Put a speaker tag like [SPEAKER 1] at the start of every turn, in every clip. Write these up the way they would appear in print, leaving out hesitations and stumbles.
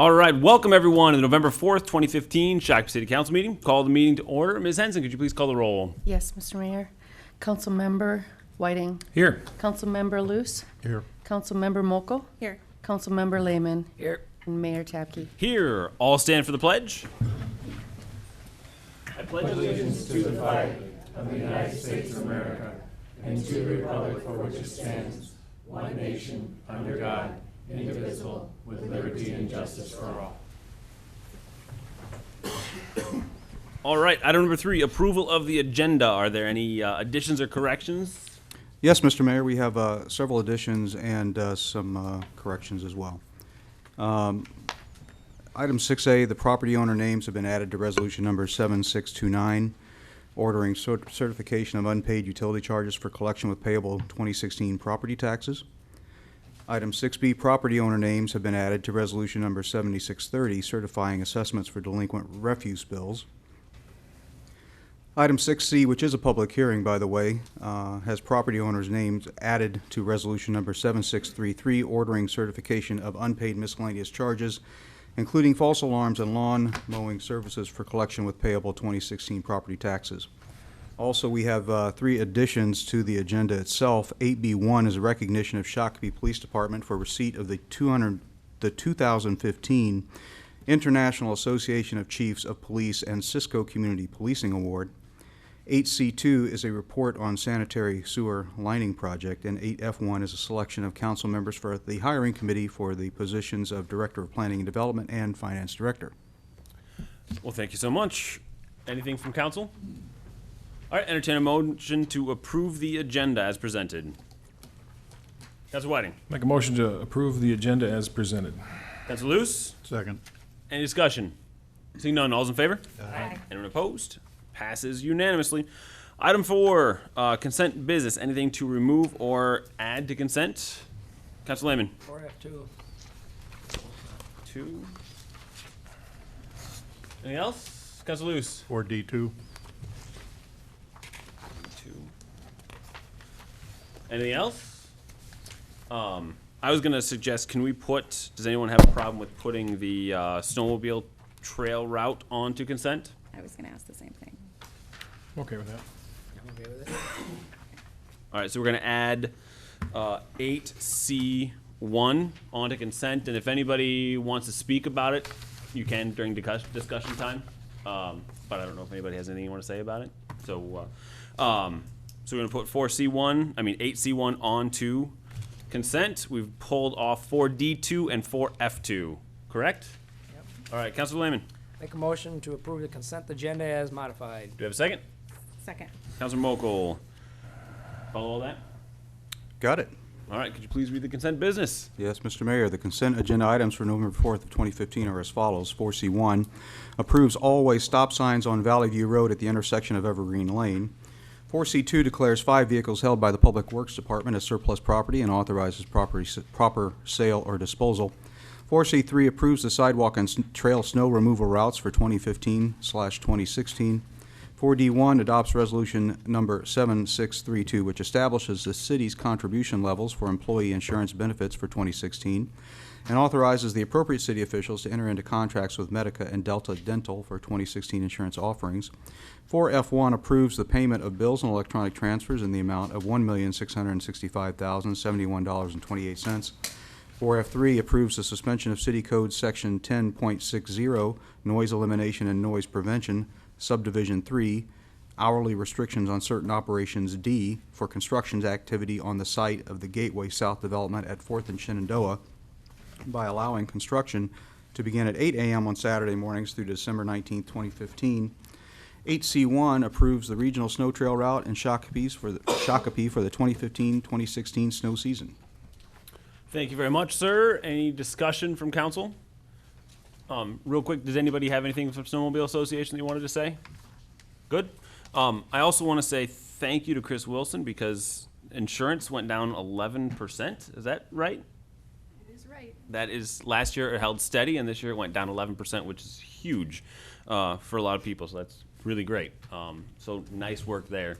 [SPEAKER 1] All right, welcome everyone to the November 4th, 2015 Shakopee City Council meeting. Call the meeting to order. Ms. Henson, could you please call the roll?
[SPEAKER 2] Yes, Mr. Mayor. Councilmember Whiting.
[SPEAKER 1] Here.
[SPEAKER 2] Councilmember Luce.
[SPEAKER 3] Here.
[SPEAKER 2] Councilmember Mokel.
[SPEAKER 4] Here.
[SPEAKER 2] Councilmember Lehman.
[SPEAKER 4] Here.
[SPEAKER 2] And Mayor Tapke.
[SPEAKER 1] Here. All stand for the pledge.
[SPEAKER 5] I pledge allegiance to the flag of the United States of America and to the republic for which it stands, one nation, under God, indivisible, with liberty and justice for all.
[SPEAKER 1] All right, item number 3, approval of the agenda. Are there any additions or corrections?
[SPEAKER 3] Yes, Mr. Mayor, we have several additions and some corrections as well. Item 6A, the property owner names have been added to resolution number 7629, ordering certification of unpaid utility charges for collection with payable 2016 property taxes. Item 6B, property owner names have been added to resolution number 7630, certifying assessments for delinquent refuse bills. Item 6C, which is a public hearing, by the way, has property owners' names added to resolution number 7633, ordering certification of unpaid miscellaneous charges, including false alarms and lawn mowing services for collection with payable 2016 property taxes. Also, we have 3 additions to the agenda itself. 8B1 is a recognition of Shakopee Police Department for receipt of the 2015 International Association of Chiefs of Police and Cisco Community Policing Award. 8C2 is a report on sanitary sewer lining project, and 8F1 is a selection of council members for the hiring committee for the positions of Director of Planning and Development and Finance Director.
[SPEAKER 1] Well, thank you so much. Anything from council? All right, entertain a motion to approve the agenda as presented. Councilor Whiting.
[SPEAKER 6] Make a motion to approve the agenda as presented.
[SPEAKER 1] Councilor Luce.
[SPEAKER 3] Second.
[SPEAKER 1] Any discussion? Seeing none, all's in favor?
[SPEAKER 4] Aye.
[SPEAKER 1] Anyone opposed? Passes unanimously. Item 4, consent business. Anything to remove or add to consent? Councilor Lehman.
[SPEAKER 4] 4F2.
[SPEAKER 1] 2. Anything else? Councilor Luce.
[SPEAKER 3] Or D2.
[SPEAKER 1] 2. Anything else? I was going to suggest, can we put, does anyone have a problem with putting the snowmobile trail route onto consent?
[SPEAKER 4] I was going to ask the same thing.
[SPEAKER 6] Okay with that.
[SPEAKER 4] I'm okay with it.
[SPEAKER 1] All right, so we're going to add 8C1 onto consent, and if anybody wants to speak about it, you can during discussion time. But I don't know if anybody has anything you want to say about it. So, we're going to put 8C1 onto consent. We've pulled off 4D2 and 4F2, correct?
[SPEAKER 7] Yep.
[SPEAKER 1] All right, Councilor Lehman,
[SPEAKER 7] Make a motion to approve the consent agenda as modified.
[SPEAKER 1] do we have a second?
[SPEAKER 4] Second.
[SPEAKER 1] Councilor Mokel, follow all that?
[SPEAKER 3] Got it.
[SPEAKER 1] All right, could you please read the consent business?
[SPEAKER 3] Yes, Mr. Mayor, the consent agenda items for November 4th of 2015 are as follows. 4C1 approves all-way stop signs on Valley View Road at the intersection of Evergreen Lane. 4C2 declares 5 vehicles held by the Public Works Department as surplus property and authorizes proper sale or disposal. 4C3 approves the sidewalk and trail snow removal routes for 2015/2016. 4D1 adopts resolution number 7632, which establishes the city's contribution levels for employee insurance benefits for 2016 and authorizes the appropriate city officials to enter into contracts with Medica and Delta Dental for 2016 insurance offerings. 4F1 approves the payment of bills and electronic transfers in the amount of $1,665,071.28. 4F3 approves the suspension of City Code Section 10.60, noise elimination and noise prevention, Subdivision 3, hourly restrictions on certain operations D for construction activity on the site of the Gateway South development at 4th and Shenandoah by allowing construction to begin at 8 a.m. on Saturday mornings through December 19, 2015. 8C1 approves the regional snow trail route in Shakopee for the 2015-2016 snow season.
[SPEAKER 1] Thank you very much, sir. Any discussion from council? Real quick, does anybody have anything from Snowmobile Association that you wanted to say? Good. I also want to say thank you to Chris Wilson because insurance went down 11%. Is that right?
[SPEAKER 4] It is right.
[SPEAKER 1] That is, last year it held steady, and this year it went down 11%, which is huge for a lot of people. So that's really great. So nice work there.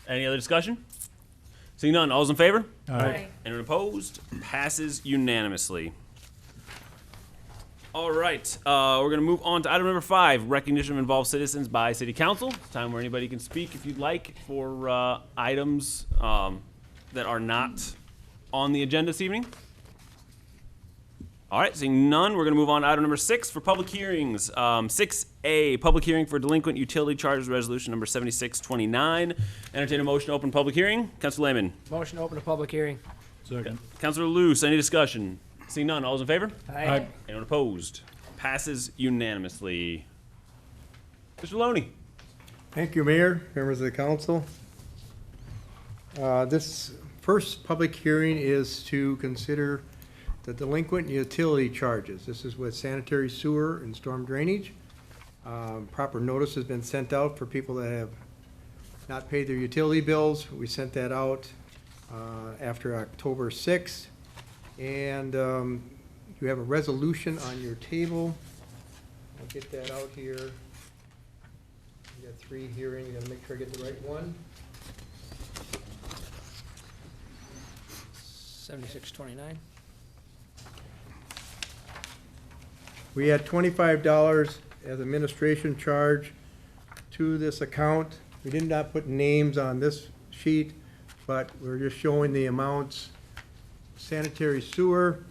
[SPEAKER 1] Any other discussion? Seeing none, all's in favor?
[SPEAKER 4] Aye.
[SPEAKER 1] Anyone opposed? Passes unanimously. All right, we're gonna move on to item number 5, recognition of involved citizens by city council. It's time where anybody can speak if you'd like for items that are not on the agenda this evening. All right, seeing none, we're gonna move on to item number 6 for public hearings. 6A, public hearing for delinquent utility charges resolution number 7629. Entertain a motion to open public hearing. Councilor Lehman.
[SPEAKER 7] Motion to open a public hearing.
[SPEAKER 6] Second.
[SPEAKER 1] Councilor Luce, any discussion? Seeing none, all those in favor?
[SPEAKER 7] Aye.
[SPEAKER 1] Anyone opposed? Passes unanimously. Mr. Loney.
[SPEAKER 8] Thank you, Mayor, members of the council. This first public hearing is to consider the delinquent utility charges. This is with sanitary sewer and storm drainage. Proper notice has been sent out for people that have not paid their utility bills. We sent that out after October 6th. And you have a resolution on your table. I'll get that out here. You got 3 here, and you gotta make sure I get the right one.
[SPEAKER 7] 7629.
[SPEAKER 8] We had $25 as administration charge to this account. We did not put names on this sheet, but we're just showing the amounts. Sanitary sewer,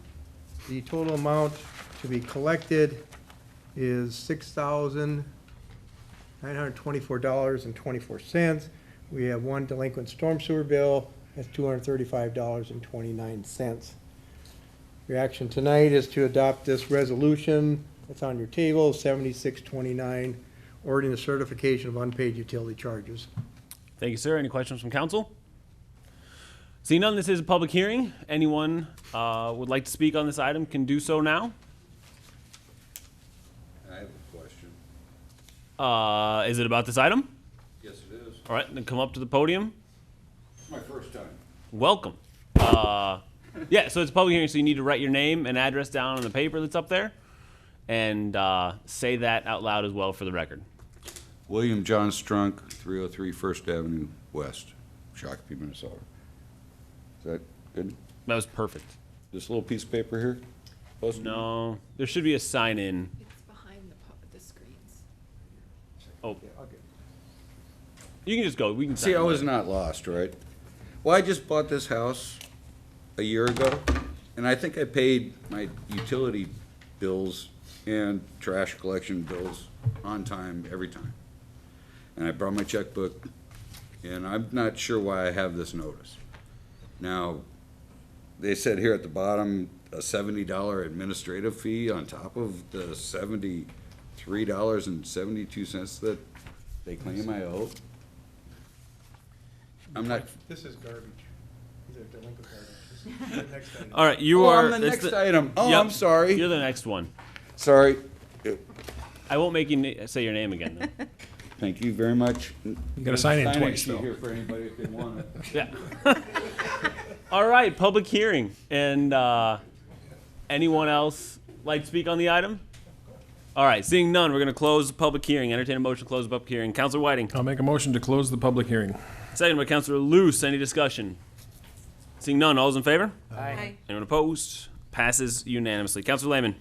[SPEAKER 8] the total amount to be collected is $6,924.24. We have one delinquent storm sewer bill, that's $235.29. Your action tonight is to adopt this resolution that's on your table, 7629, ordering the certification of unpaid utility charges.
[SPEAKER 1] Thank you, sir. Any questions from council? Seeing none, this is a public hearing. Anyone would like to speak on this item can do so now.
[SPEAKER 9] I have a question.
[SPEAKER 1] Is it about this item?
[SPEAKER 9] Yes, it is.
[SPEAKER 1] All right, then come up to the podium.
[SPEAKER 9] My first time.
[SPEAKER 1] Welcome. Yeah, so it's a public hearing, so you need to write your name and address down on the paper that's up there, and say that out loud as well for the record.
[SPEAKER 9] William John Strunk, 303 First Avenue West, Shakopee, Minnesota. Is that good?
[SPEAKER 1] That was perfect.
[SPEAKER 9] This little piece of paper here? Supposed to be-
[SPEAKER 1] No, there should be a sign in.
[SPEAKER 4] It's behind the screens.
[SPEAKER 1] Oh, you can just go. We can
[SPEAKER 9] See, I
[SPEAKER 1] sign it
[SPEAKER 9] was
[SPEAKER 1] later.
[SPEAKER 9] not lost, right? Well, I just bought this house a year ago, and I think I paid my utility bills and trash collection bills on time, every time. And I brought my checkbook, and I'm not sure why I have this notice. Now, they said here at the bottom, a $70 administrative fee on top of the $73.72 that they claim I owe. I'm not,
[SPEAKER 8] This is garbage. These are delinquent garbage. This is the next item.
[SPEAKER 1] All right, you
[SPEAKER 9] oh,
[SPEAKER 1] are.
[SPEAKER 9] I'm the
[SPEAKER 1] it's
[SPEAKER 9] next item. Oh,
[SPEAKER 1] Yep,
[SPEAKER 9] I'm sorry.
[SPEAKER 1] You're the next one.
[SPEAKER 9] Sorry.
[SPEAKER 1] I won't make you say your name again. Then.
[SPEAKER 9] Thank you very much.
[SPEAKER 6] You gotta sign in twice,
[SPEAKER 9] sheet
[SPEAKER 6] though.
[SPEAKER 9] here for anybody if they want it.
[SPEAKER 1] Yeah. All right, public hearing. And anyone else like to speak on the item? All right, seeing none, we're going to close the public hearing. Entertain a motion to close the public hearing. Councilor Whiting.
[SPEAKER 6] I'll make a motion to close the public hearing.
[SPEAKER 1] Second by Councilor Luce. Any discussion? Seeing none, all those in favor?
[SPEAKER 7] Aye.
[SPEAKER 1] Anyone opposed? Passes unanimously. Councilor Lehman.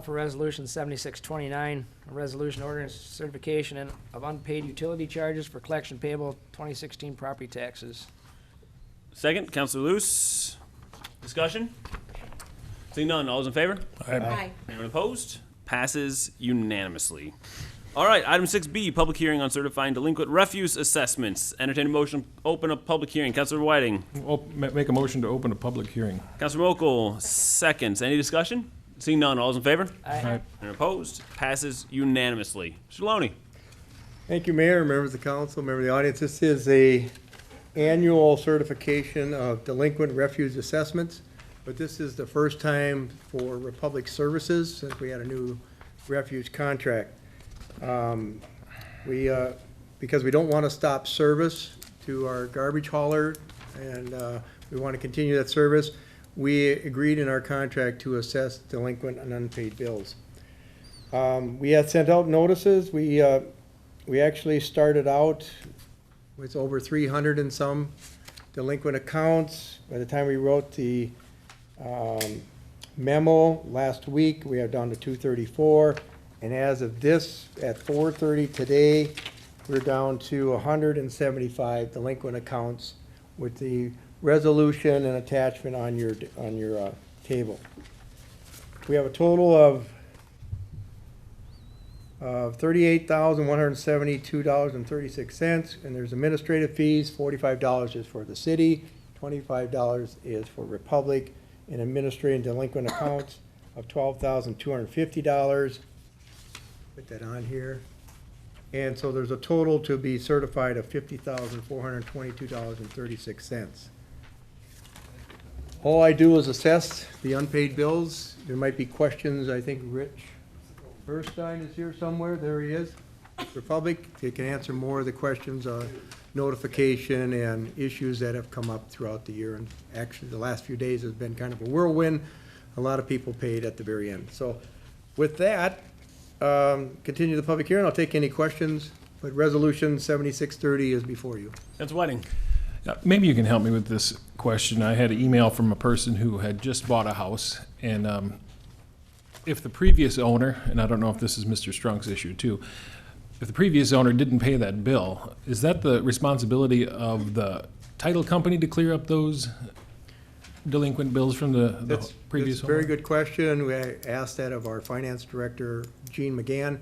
[SPEAKER 7] For resolution 7629, a resolution ordering certification of unpaid utility charges for collection payable 2016 property taxes.
[SPEAKER 1] Second, Councilor Luce. Discussion? Seeing none, all those in favor?
[SPEAKER 4] Aye.
[SPEAKER 1] Anyone opposed? Passes unanimously. All right, item 6B, public hearing on certifying delinquent refuse assessments. Entertain a motion, open a public hearing. Councilor Whiting.
[SPEAKER 6] Make a motion to open a public hearing.
[SPEAKER 1] Councilor Mokel, seconds. Any discussion? Seeing none, all those in favor?
[SPEAKER 7] Aye.
[SPEAKER 1] Anyone opposed? Passes unanimously. Mr. Loney.
[SPEAKER 8] Thank you, Mayor, members of the council, members of the audience. This is a annual certification of delinquent refuse assessments, but this is the first time for Republic Services since we had a new refuge contract. Because we don't want to stop service to our garbage hauler, and we want to continue that service, we agreed in our contract to assess delinquent and unpaid bills. We had sent out notices. We actually started out with over 300 and some delinquent accounts. By the time we wrote the memo last week, we are down to 234. And as of this, at 4:30 today, we're down to 175 delinquent accounts with the resolution and attachment on your table. We have a total of $38,172.36, and there's administrative fees. $45 is for the city, $25 is for Republic, and administrative delinquent accounts of $12,250. Put that on here. And so there's a total to be certified of $50,422.36. All I do is assess the unpaid bills. There might be questions. I think Rich Burstein is here somewhere. There he is. Republic, he can answer more of the questions on notification and issues that have come up throughout the year. And actually, the last few days has been kind of a whirlwind. A lot of people paid at the very end. So with that, continue the public hearing. I'll take any questions, but resolution 7630 is before you.
[SPEAKER 1] That's Whiting.
[SPEAKER 6] Maybe you can help me with this question. I had an email from a person who had just bought a house, and if the previous owner, and I don't know if this is Mr. Strunk's issue too, if the previous owner didn't pay that bill, is that the responsibility of the title company to clear up those delinquent bills from the previous
[SPEAKER 8] That's a
[SPEAKER 6] owner?
[SPEAKER 8] very good question. We asked that of our finance director, Gene McGann.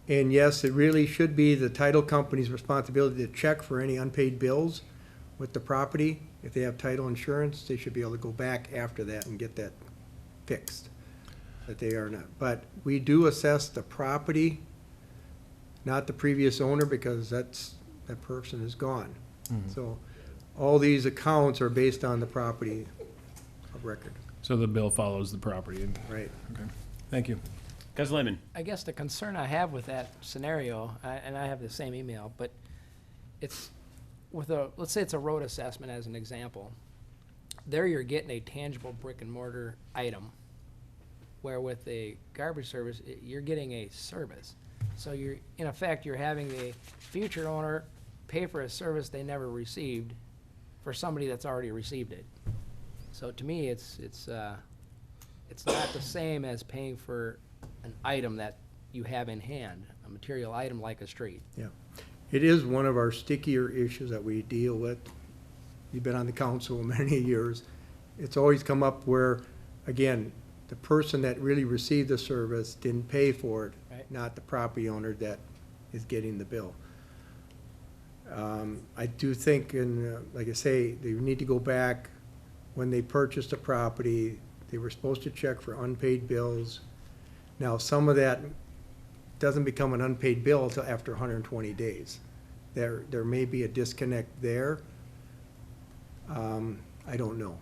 [SPEAKER 8] And yes, it really should be the title company's responsibility to check for any unpaid bills with the property. If they have title insurance, they should be able to go back after that and get that fixed, that they are not. But we do assess the property, not the previous owner, because that person is gone. So all these accounts are based on the property of record,
[SPEAKER 6] So the bill follows the property.
[SPEAKER 8] right?
[SPEAKER 6] Okay. Thank you.
[SPEAKER 1] Councilor Lehman.
[SPEAKER 7] I guess the concern I have with that scenario, and I have the same email, but it's with let's say it's a road assessment as an example. There you're getting a tangible brick and mortar item, where with a garbage service, you're getting a service. So you're, in effect, you're having the future owner pay for a service they never received for somebody that's already received it. So to me, it's not the same as paying for an item that you have in hand, a material item like a street.
[SPEAKER 8] Yeah. It is one of our stickier issues that we deal with. You've been on the council many years. It's always come up where, again, the person that really received the service didn't pay for it,
[SPEAKER 7] Right.
[SPEAKER 8] not the property owner that is getting the bill. I do think, and like I say, they need to go back. When they purchased the property, they were supposed to check for unpaid bills. Now, some of that doesn't become an unpaid bill until after 120 days. There may be a disconnect there. I don't know.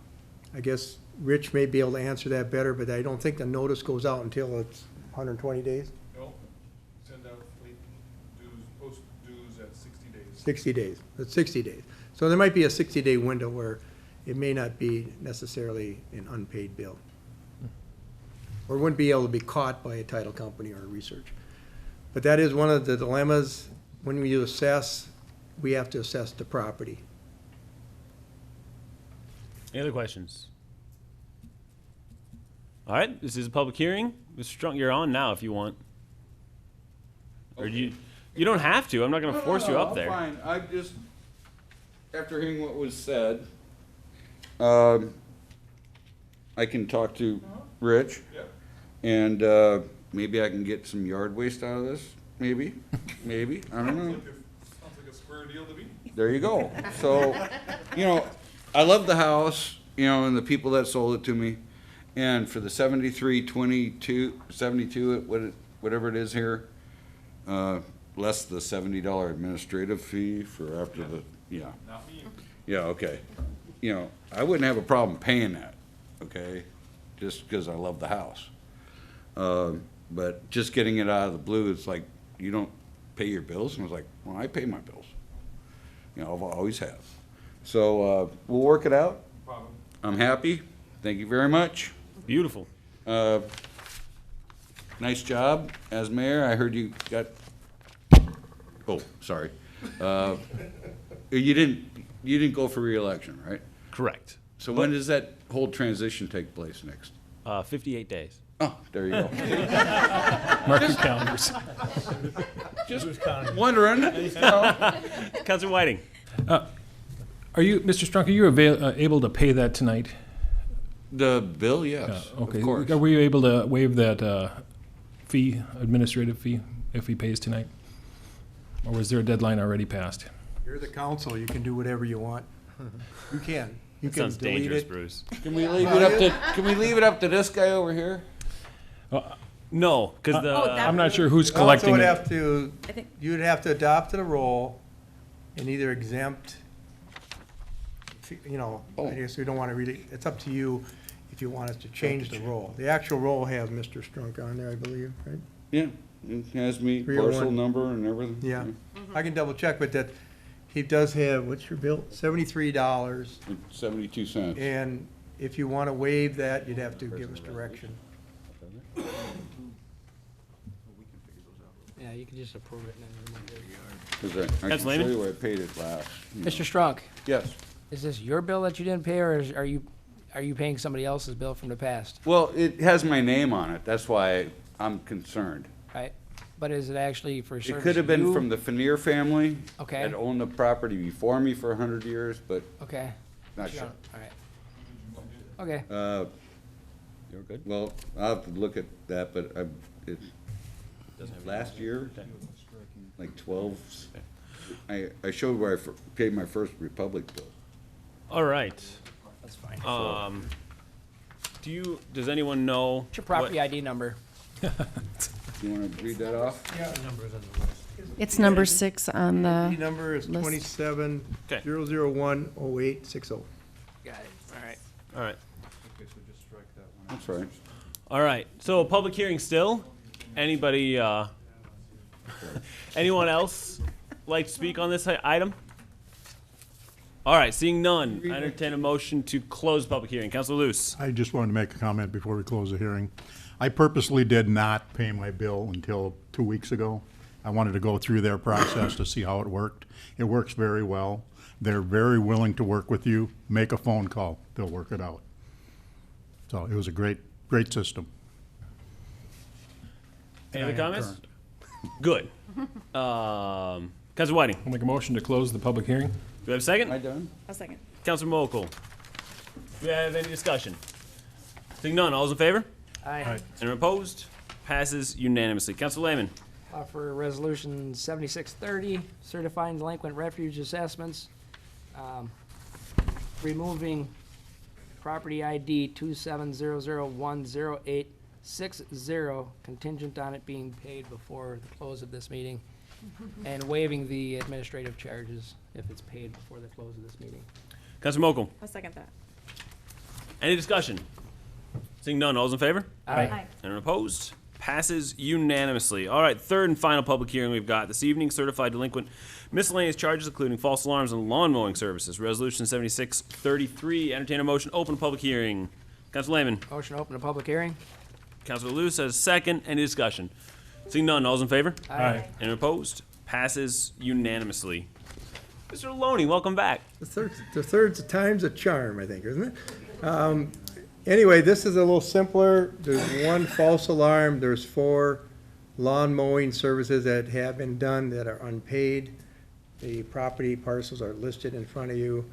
[SPEAKER 8] I guess Rich may be able to answer that better, but I don't think the notice goes out until it's 120 days,
[SPEAKER 5] No, send out late dues, post dues at 60 days.
[SPEAKER 8] 60 days. It's 60 days. So there might be a 60-day window where it may not be necessarily an unpaid bill. Or wouldn't be able to be caught by a title company or research. But that is one of the dilemmas. When we assess, we have to assess the property.
[SPEAKER 1] Any other questions? All right, this is a public hearing. Mr. Strunk, you're on now if you want. Or do you don't have to. I'm not going to force you up there.
[SPEAKER 9] Fine, I just, after hearing what was said, I can talk to Rich.
[SPEAKER 5] Yeah.
[SPEAKER 9] And maybe I can get some yard waste out of this, maybe, maybe, I don't know.
[SPEAKER 5] Sounds like a square deal to me.
[SPEAKER 9] There you go. So, you know, I love the house, you know, and the people that sold it to me. And for the 72, whatever it is here, less the $70 administrative fee for after the, yeah.
[SPEAKER 5] Not me.
[SPEAKER 9] Yeah, okay. You know, I wouldn't have a problem paying that, okay? Just because I love the house. But just getting it out of the blue, it's like, you don't pay your bills? And I was like, well, I pay my bills. You know, I've always have. So, we'll work it out.
[SPEAKER 5] Problem.
[SPEAKER 9] I'm happy. Thank you very much.
[SPEAKER 1] Beautiful.
[SPEAKER 9] Nice job as mayor. I heard you got, oh, sorry. You didn't go for reelection, right?
[SPEAKER 1] Correct.
[SPEAKER 9] So when does that whole transition take place next?
[SPEAKER 1] 58 days.
[SPEAKER 9] Oh, there you go.
[SPEAKER 6] Mark your calendars.
[SPEAKER 9] Just wondering.
[SPEAKER 1] Councilor Whiting?
[SPEAKER 6] Are you, Mr. Strunk, are you able to pay that tonight?
[SPEAKER 9] The bill, yes,
[SPEAKER 6] Okay.
[SPEAKER 9] of course.
[SPEAKER 6] Are we able to waive that fee, administrative fee, if he pays tonight? Or was there a deadline already passed?
[SPEAKER 8] You're the council, you can do whatever you want. You can. You
[SPEAKER 1] That
[SPEAKER 8] can
[SPEAKER 1] sounds
[SPEAKER 8] delete
[SPEAKER 1] dangerous,
[SPEAKER 8] it.
[SPEAKER 1] Bruce.
[SPEAKER 9] Can we leave it up to, can we leave it up to this guy over here?
[SPEAKER 1] No, because
[SPEAKER 6] I'm not sure who's
[SPEAKER 8] Council
[SPEAKER 6] collecting
[SPEAKER 8] would
[SPEAKER 6] it.
[SPEAKER 8] have to,
[SPEAKER 4] I think-
[SPEAKER 8] you'd have to adopt the roll and either exempt, you know,
[SPEAKER 9] Oh.
[SPEAKER 8] I guess we don't want to really, it's up to you if you want us to change the roll. The actual roll has Mr. Strunk on there, I believe, right?
[SPEAKER 9] Yeah, it has me,
[SPEAKER 8] 301.
[SPEAKER 9] parcel number and everything.
[SPEAKER 8] Yeah. I can double check, but that, he does have, what's your bill? $73.
[SPEAKER 9] 72 cents.
[SPEAKER 8] And if you want to waive that, you'd have to give us direction.
[SPEAKER 7] Yeah, you can just approve it and then remove it.
[SPEAKER 9] 'Cause I can
[SPEAKER 1] That's
[SPEAKER 9] show
[SPEAKER 1] Lehman?
[SPEAKER 9] you where I paid it last.
[SPEAKER 7] Mr. Strunk,
[SPEAKER 9] Yes.
[SPEAKER 7] is this your bill that you didn't pay, or are you paying somebody else's bill from the past,
[SPEAKER 9] Well, it has my name on it, that's why I'm concerned.
[SPEAKER 7] right? But is it actually for
[SPEAKER 9] It
[SPEAKER 7] service
[SPEAKER 9] could have been
[SPEAKER 7] you?
[SPEAKER 9] from the Fenier family.
[SPEAKER 7] Okay.
[SPEAKER 9] That owned the property before me for 100 years, but
[SPEAKER 7] Okay.
[SPEAKER 9] not
[SPEAKER 7] Sure.
[SPEAKER 9] sure.
[SPEAKER 7] All right. Okay.
[SPEAKER 1] You're good?
[SPEAKER 9] Well, I'll have to look at that, but last year, like 12, I showed where I paid my first Republic bill.
[SPEAKER 1] All right.
[SPEAKER 7] That's fine.
[SPEAKER 1] Does anyone know?
[SPEAKER 7] What's your property ID number?
[SPEAKER 9] You want to read that off?
[SPEAKER 2] It's number 6 on
[SPEAKER 8] The
[SPEAKER 2] the,
[SPEAKER 8] number is
[SPEAKER 2] list.
[SPEAKER 8] 27-001-0860.
[SPEAKER 7] Got it. All right.
[SPEAKER 1] All right.
[SPEAKER 9] That's right.
[SPEAKER 1] All right. So a public hearing still. Anybody, anyone else like to speak on this item? All right. Seeing none, I entertain a motion to close the public hearing. Councilor Luce.
[SPEAKER 10] I just wanted to make a comment before we close the hearing. I purposely did not pay my bill until 2 weeks ago. I wanted to go through their process to see how it worked. It works very well. They're very willing to work with you. Make a phone call, they'll work it out. So it was a great system.
[SPEAKER 1] Any
[SPEAKER 10] I
[SPEAKER 1] other
[SPEAKER 10] am
[SPEAKER 1] comments?
[SPEAKER 10] current.
[SPEAKER 1] Good. Councilor Whiting,
[SPEAKER 6] I'll make a motion to close the public hearing.
[SPEAKER 1] do we have a second?
[SPEAKER 9] Am I done?
[SPEAKER 4] I'll second.
[SPEAKER 1] Councilor Mokel. Do we have any discussion? Seeing none, all's in favor?
[SPEAKER 7] Aye.
[SPEAKER 1] Anyone opposed? Passes unanimously. Councilor Lehman.
[SPEAKER 7] For resolution 7630, certifying delinquent refuge assessments, removing property ID 270010860 contingent on it being paid before the close of this meeting, and waiving the administrative charges if it's paid before the close of this meeting.
[SPEAKER 1] Councilor Mokel.
[SPEAKER 4] I'll second that.
[SPEAKER 1] Any discussion? Seeing none, all's in favor?
[SPEAKER 4] Aye.
[SPEAKER 1] Anyone opposed? Passes unanimously. All right, third and final public hearing we've got this evening, certified delinquent miscellaneous charges, including false alarms and lawn mowing services. Resolution 7633. Entertain a motion, open public hearing. Councilor Lehman.
[SPEAKER 7] Motion to open a public hearing?
[SPEAKER 1] Councilor Luce has a second. Any discussion? Seeing none, all's in favor?
[SPEAKER 7] Aye.
[SPEAKER 1] Anyone opposed? Passes unanimously. Mr. Loney, welcome back.
[SPEAKER 8] The third's a time's a charm, I think, isn't it? Anyway, this is a little simpler. There's one false alarm. There's 4 lawn mowing services that have been done that are unpaid. The property parcels are listed in front of you.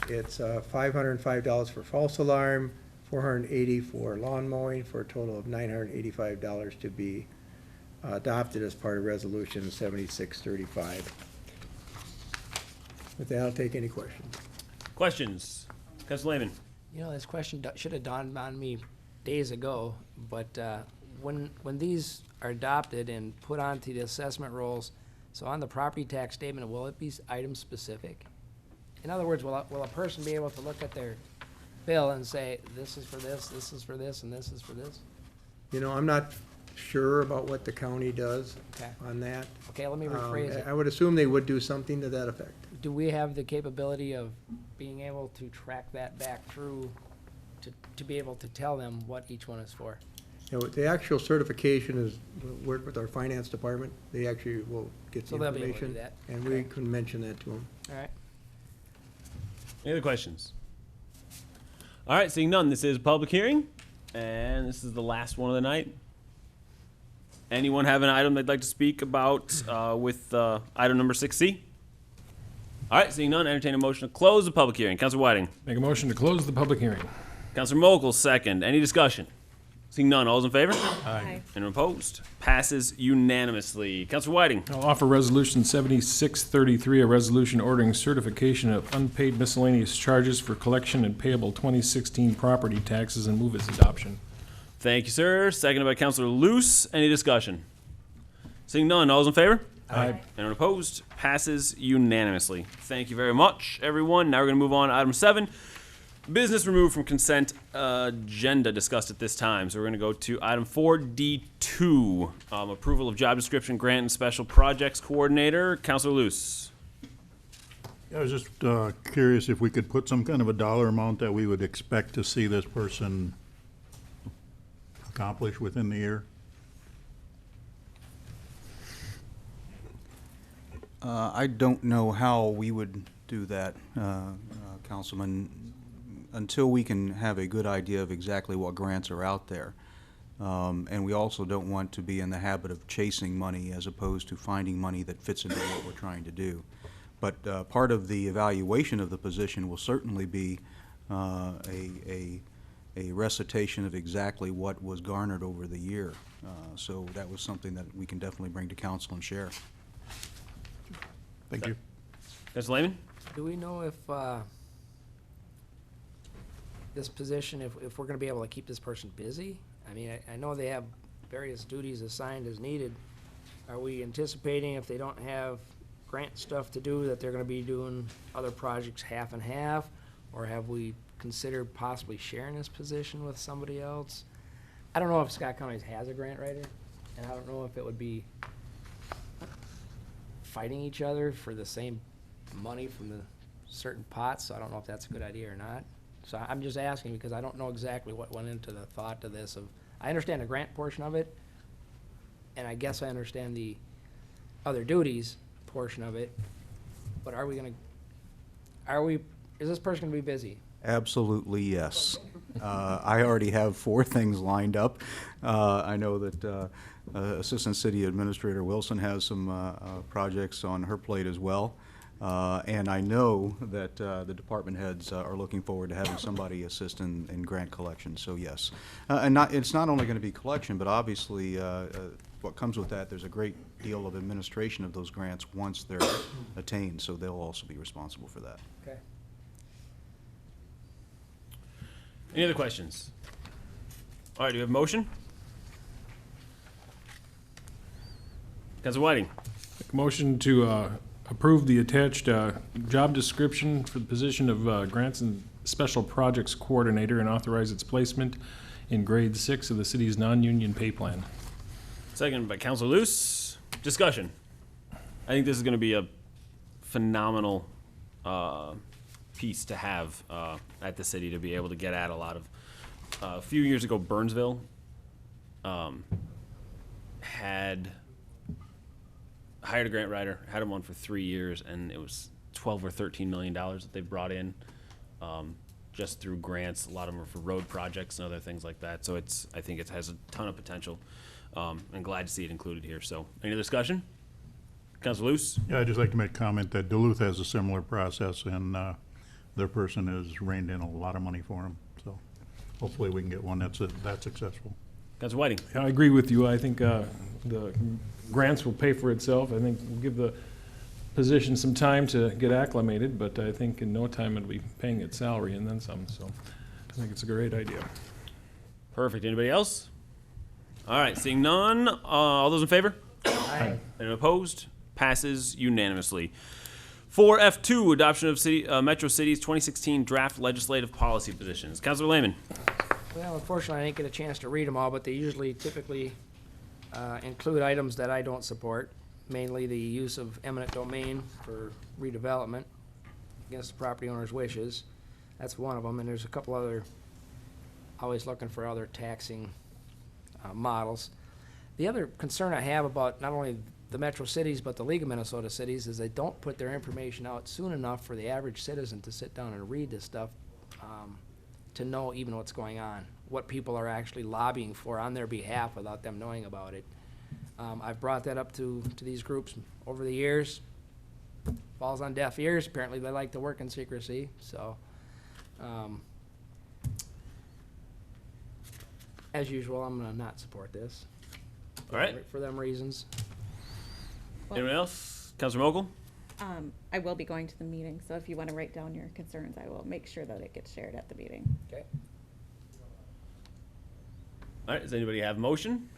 [SPEAKER 8] It's $505 for false alarm, $480 for lawn mowing, for a total of $985 to be adopted as part of Resolution 7635. With that, I'll take any questions.
[SPEAKER 1] Questions? Councilor Lehman.
[SPEAKER 7] You know, this question should have dawned on me days ago, but when these are adopted and put onto the assessment rolls, so on the property tax statement, will it be item specific? In other words, will a person be able to look at their bill and say, this is for this is for this, and this is for this?
[SPEAKER 8] You know, I'm not sure about what the county does
[SPEAKER 7] Okay.
[SPEAKER 8] on that.
[SPEAKER 7] Okay, let me rephrase it.
[SPEAKER 8] I would assume they would do something to that effect.
[SPEAKER 7] Do we have the capability of being able to track that back through to be able to tell them what each one is for?
[SPEAKER 8] You know, the actual certification is, work with our finance department. They actually will get the
[SPEAKER 7] So they'll be able to do
[SPEAKER 8] information.
[SPEAKER 7] that.
[SPEAKER 8] And we can mention that to them.
[SPEAKER 7] All right.
[SPEAKER 1] Any other questions? All right, seeing none, this is a public hearing. And this is the last one of the night. Anyone have an item they'd like to speak about with item number 6C? All right, seeing none, entertain a motion to close the public hearing. Counselor Whiting.
[SPEAKER 6] Make a motion to close the public hearing.
[SPEAKER 1] Counselor Mokel, second. Any discussion? Seeing none, all's in favor?
[SPEAKER 4] Aye.
[SPEAKER 1] Anyone opposed? Passes unanimously. Counselor Whiting.
[SPEAKER 6] I'll offer Resolution 7633, a resolution ordering certification of unpaid miscellaneous charges for collection and payable 2016 property taxes and move its adoption.
[SPEAKER 1] Thank you, sir. Seconded by Counselor Luce. Any discussion? Seeing none, all's in favor?
[SPEAKER 6] Aye.
[SPEAKER 1] Anyone opposed? Passes unanimously. Thank you very much, everyone. Now we're going to move on to item 7. Business removed from consent agenda discussed at this time. So we're going to go to item 4D2, approval of job description, grant and special projects coordinator. Counselor Luce.
[SPEAKER 10] I was just curious if we could put some kind of a dollar amount that we would expect to see this person accomplish within the year.
[SPEAKER 3] I don't know how we would do that, Councilman, until we can have a good idea of exactly what grants are out there. And we also don't want to be in the habit of chasing money as opposed to finding money that fits into what we're trying to do. But part of the evaluation of the position will certainly be a recitation of exactly what was garnered over the year. So that was something that we can definitely bring to council and share.
[SPEAKER 10] Thank you.
[SPEAKER 1] Counselor Lehman?
[SPEAKER 7] Do we know if this position, if we're gonna be able to keep this person busy? I mean, I know they have various duties assigned as needed. Are we anticipating if they don't have grant stuff to do, that they're gonna be doing other projects half and half? Or have we considered possibly sharing this position with somebody else? I don't know if Scott County has a grant writer, and I don't know if it would be fighting each other for the same money from the certain pots, so I don't know if that's a good idea or not. So I'm just asking because I don't know exactly what went into the thought to this of, I understand the grant portion of it, and I guess I understand the other duties portion of it, but is this person gonna be busy?
[SPEAKER 3] Absolutely, yes. I already have 4 things lined up. I know that Assistant City Administrator Wilson has some projects on her plate as well. And I know that the department heads are looking forward to having somebody assist in grant collection, so yes. And it's not only going to be collection, but obviously what comes with that, there's a great deal of administration of those grants once they're attained, so they'll also be responsible for that.
[SPEAKER 7] Okay.
[SPEAKER 1] Any other questions? All right, do we have a motion? Counselor Whiting.
[SPEAKER 6] Make a motion to approve the attached job description for the position of grants and special projects coordinator and authorize its placement in grade 6 of the city's non-union pay plan.
[SPEAKER 1] Second by Counselor Luce. Discussion. I think this is going to be a phenomenal piece to have at the city to be able to get at a lot of. A few years ago, Burnsville had hired a grant writer, had him on for 3 years, and it was $12 or $13 million that they brought in just through grants. A lot of them are for road projects and other things like that. So I think it has a ton of potential. I'm glad to see it included here. So any other discussion? Councilor Luce?
[SPEAKER 10] Yeah, I'd just like to make a comment that Duluth has a similar process, and their person has reined in a lot of money for them. So hopefully we can get one that's successful.
[SPEAKER 1] Councilor Whiting?
[SPEAKER 6] I agree with you. I think the grants will pay for itself. I think we'll give the position some time to get acclimated, but I think in no time it'll be paying its salary and then some. So I think it's a great idea.
[SPEAKER 1] Perfect. Anybody else? All right, seeing none. All those in favor?
[SPEAKER 7] Aye.
[SPEAKER 1] Anyone opposed? Passes unanimously. 4F2, adoption of Metro City's 2016 draft legislative policy positions. Councilor Lehman.
[SPEAKER 7] Well, unfortunately, I didn't get a chance to read them all, but they typically include items that I don't support, mainly the use of eminent domain for redevelopment against the property owner's wishes. That's one of them, and there's a couple other, always looking for other taxing models. The other concern I have about not only the metro cities, but the League of Minnesota Cities, is they don't put their information out soon enough for the average citizen to sit down and read this stuff to know even what's going on what people are actually lobbying for on their behalf without them knowing about it. I've brought that up to these groups over the years. Falls on deaf ears. Apparently they like to work in secrecy, so. As usual, I'm gonna not support this.
[SPEAKER 1] All right.
[SPEAKER 7] For them reasons.
[SPEAKER 1] Anyone else? Councilor Mokel?
[SPEAKER 4] I will be going to the meeting, so if you want to write down your concerns, I will make sure that it gets shared at the meeting.
[SPEAKER 7] Okay.
[SPEAKER 1] All right, does anybody have a motion?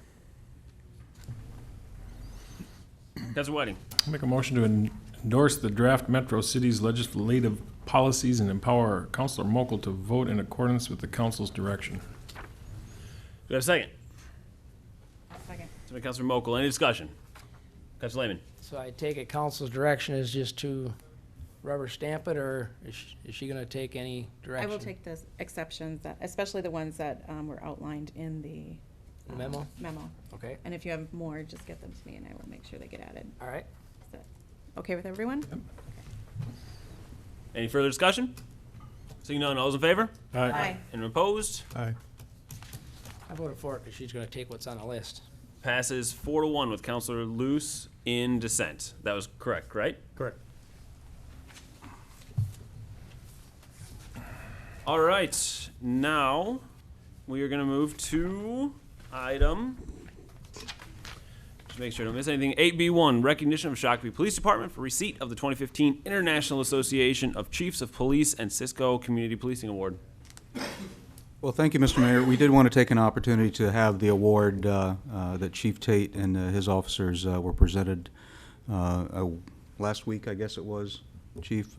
[SPEAKER 1] Councilor Whiting?
[SPEAKER 6] Make a motion to endorse the draft Metro Cities legislative policies and empower Councilor Mokel to vote in accordance with the council's direction.
[SPEAKER 1] Do we have a second?
[SPEAKER 4] Second.
[SPEAKER 1] So, Councilor Mokel, any discussion? Councilor Lehman?
[SPEAKER 7] So I take it council's direction is just to rubber stamp it, or is she gonna take any
[SPEAKER 4] I
[SPEAKER 7] direction?
[SPEAKER 4] will take the exceptions, that, especially the ones that were outlined in the
[SPEAKER 7] Memo?
[SPEAKER 4] memo.
[SPEAKER 7] Okay,
[SPEAKER 4] And if you have more, just get them to me and I will make sure they get added.
[SPEAKER 7] all right.
[SPEAKER 4] Is that okay with everyone?
[SPEAKER 1] Any further discussion? Seeing none, all those in favor?
[SPEAKER 4] Aye.
[SPEAKER 1] Anyone opposed?
[SPEAKER 10] Aye.
[SPEAKER 7] I voted for it because she's gonna take what's on the list.
[SPEAKER 1] Passes 4-1 with Councilor Luce in dissent. That was correct, right?
[SPEAKER 8] Correct.
[SPEAKER 1] All right, now we are going to move to item, just make sure I don't miss anything, 8B1, recognition of Shakopee Police Department for receipt of the 2015 International Association of Chiefs of Police and Cisco Community Policing Award.
[SPEAKER 3] Well, thank you, Mr. Mayor. We did want to take an opportunity to have the award that Chief Tate and his officers were presented last week, I guess it was, Chief,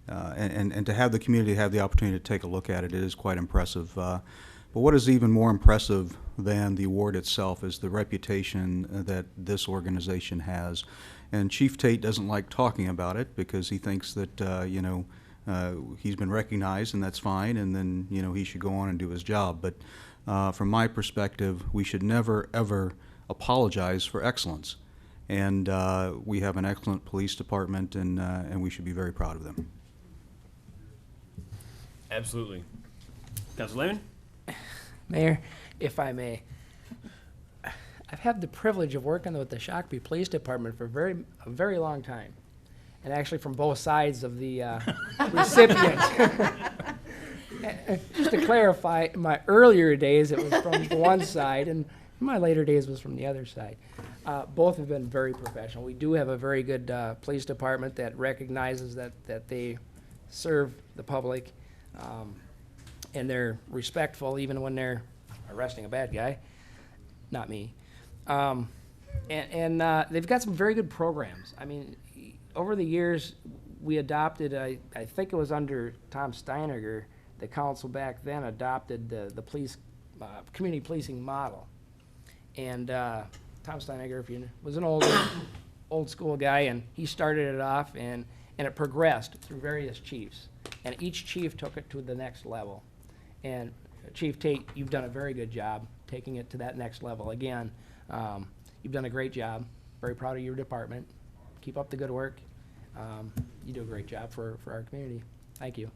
[SPEAKER 3] and to have the community have the opportunity to take a look at it. It is quite impressive. But what is even more impressive than the award itself is the reputation that this organization has. And Chief Tate doesn't like talking about it because he thinks that, he's been recognized, and that's fine, and then, he should go on and do his job. But from my perspective, we should never, ever apologize for excellence. And we have an excellent police department, and we should be very proud of them.
[SPEAKER 1] Absolutely. Councilor Lehman?
[SPEAKER 7] Mayor, if I may, I've had the privilege of working with the Shakopee Police Department for a very long time, and actually from both sides of the recipient. Just to clarify, in my earlier days, it was from one side, and in my later days was from the other side. Both have been very professional. We do have a very good police department that recognizes that they serve the public, and they're respectful even when they're arresting a bad guy. Not me. And they've got some very good programs. I mean, over the years, we adopted, I think it was under Tom Steiniger, the council back then adopted the police, community policing model. And Tom Steiniger, if you know, was an old school guy, and he started it off, and it progressed through various chiefs. And each chief took it to the next level. And Chief Tate, you've done a very good job taking it to that next level. Again, you've done a great job. Very proud of your department. Keep up the good work. You do a great job for our community. Thank you.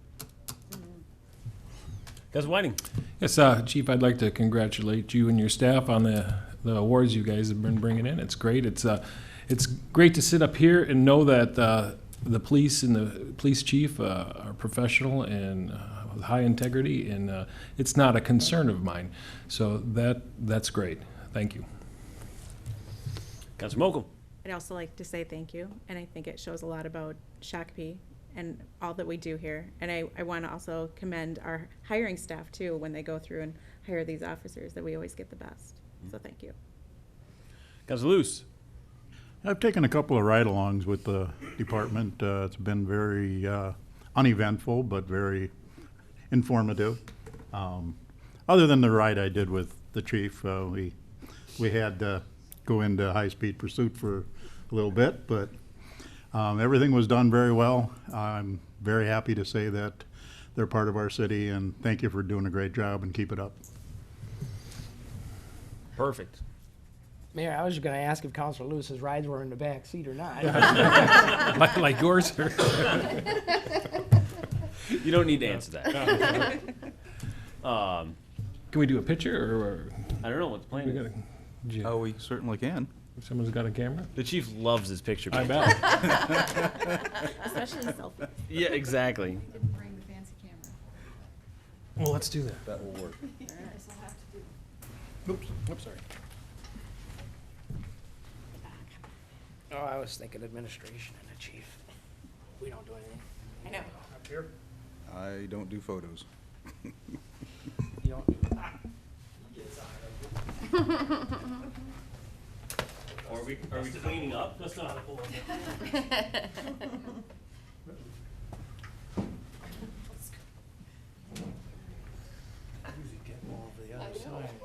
[SPEAKER 1] Councilor Whiting?
[SPEAKER 6] Yes, Chief, I'd like to congratulate you and your staff on the awards you guys have been bringing in. It's great. It's great to sit up here and know that the police and the police chief are professional and with high integrity, and it's not a concern of mine. So that's great. Thank you.
[SPEAKER 1] Councilor Mokel?
[SPEAKER 4] I'd also like to say thank you, and I think it shows a lot about Shakopee and all that we do here. And I want to also commend our hiring staff too, when they go through and hire these officers, that we always get the best. So thank you.
[SPEAKER 1] Councilor Luce?
[SPEAKER 10] I've taken a couple of ride-alongs with the department. It's been very uneventful, but very informative. Other than the ride I did with the chief, we had to go into high-speed pursuit for a little bit, but everything was done very well. I'm very happy to say that they're part of our city, and thank you for doing a great job, and keep it up.
[SPEAKER 1] Perfect.
[SPEAKER 7] Mayor, I was just gonna ask if Councilor Lewis's rides were in the back seat or not.
[SPEAKER 6] like yours?
[SPEAKER 1] You don't need to answer that.
[SPEAKER 6] Can we do a picture or
[SPEAKER 1] I don't know what the plan
[SPEAKER 6] we
[SPEAKER 1] is.
[SPEAKER 6] gotta,
[SPEAKER 3] Oh, we certainly can.
[SPEAKER 6] someone's got a camera?
[SPEAKER 1] The chief loves his picture.
[SPEAKER 6] I
[SPEAKER 1] page.
[SPEAKER 6] bet.
[SPEAKER 4] Especially selfie.
[SPEAKER 1] Yeah, exactly.
[SPEAKER 11] Didn't bring the fancy camera.
[SPEAKER 6] Well, let's do that.
[SPEAKER 9] That will work.
[SPEAKER 11] Guess I'll have to do.
[SPEAKER 6] Oops, oops, sorry.
[SPEAKER 7] Oh, I was thinking administration and the chief. We don't do anything.
[SPEAKER 4] I know.
[SPEAKER 8] Up here?
[SPEAKER 3] I don't do photos.
[SPEAKER 7] You don't.
[SPEAKER 1] Are we cleaning up? That's not a pull.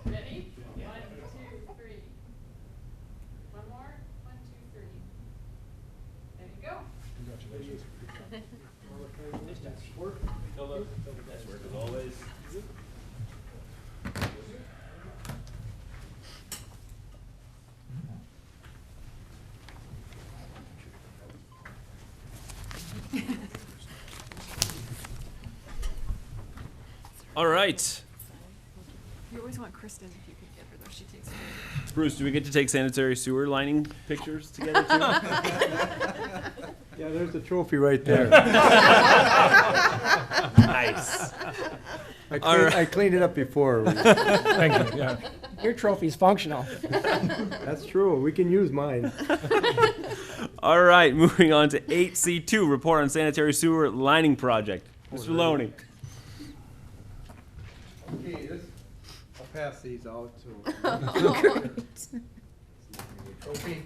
[SPEAKER 11] Ready? 1, 2, 3. One more. 1, 2, 3. There you go.
[SPEAKER 1] That's work as always. All right.
[SPEAKER 11] You always want Kristen if you could get her, though. She takes it.
[SPEAKER 1] Bruce, do we get to take sanitary sewer lining pictures together too?
[SPEAKER 8] Yeah, there's the trophy right there.
[SPEAKER 1] Nice.
[SPEAKER 8] I cleaned it up before.
[SPEAKER 6] Thank you, yeah.
[SPEAKER 7] Your trophy's functional.
[SPEAKER 8] That's true. We can use mine.
[SPEAKER 1] All right, moving on to 8C2, report on sanitary sewer lining project. Mr. Loney.
[SPEAKER 8] Okay, I'll pass these out to. Trophy,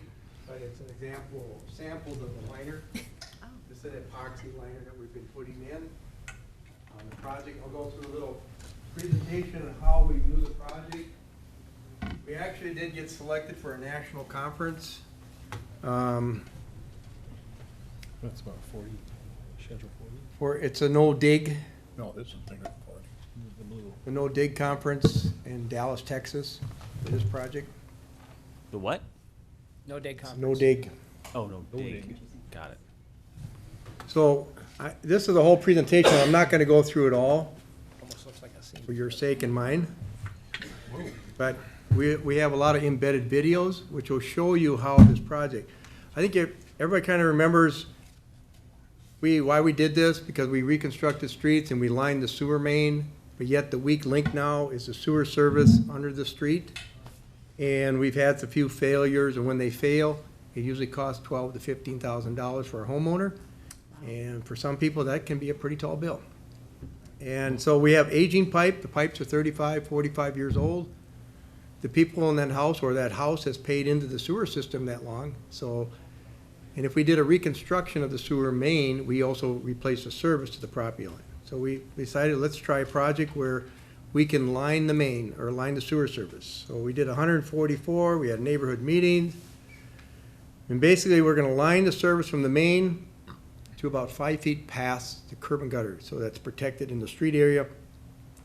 [SPEAKER 8] but it's an example, samples of the liner. This is an epoxy liner that we've been putting in on the project. I'll go through a little presentation on how we do the project. We actually did get selected for a national conference.
[SPEAKER 6] That's about 40, schedule 40.
[SPEAKER 8] It's a no dig,
[SPEAKER 10] No, this is bigger than 40.
[SPEAKER 6] The blue.
[SPEAKER 8] the no dig conference in Dallas, Texas for this project.
[SPEAKER 1] The what?
[SPEAKER 7] No dig conference.
[SPEAKER 8] No dig.
[SPEAKER 1] Oh, no, dig.
[SPEAKER 6] dig.
[SPEAKER 1] Got it.
[SPEAKER 8] So this is the whole presentation. I'm not going to go through it all
[SPEAKER 7] Almost looks like a scene.
[SPEAKER 8] for your sake and mine. But we have a lot of embedded videos which will show you how this project, I think everybody kind of remembers why we did this, because we reconstructed streets and we lined the sewer main, but yet the weak link now is the sewer service under the street. And we've had a few failures, and when they fail, it usually costs $12,000 to $15,000 for a homeowner. And for some people, that can be a pretty tall bill. And so we have aging pipe. The pipes are 35, 45 years old. The people in that house, or that house, has paid into the sewer system that long. So, and if we did a reconstruction of the sewer main, we also replace the service to the property line. So we decided, let's try a project where we can line the main, or line the sewer service. So we did 144, we had neighborhood meetings. And basically, we're gonna line the service from the main to about 5 feet past the curb and gutter, so that's protected in the street area.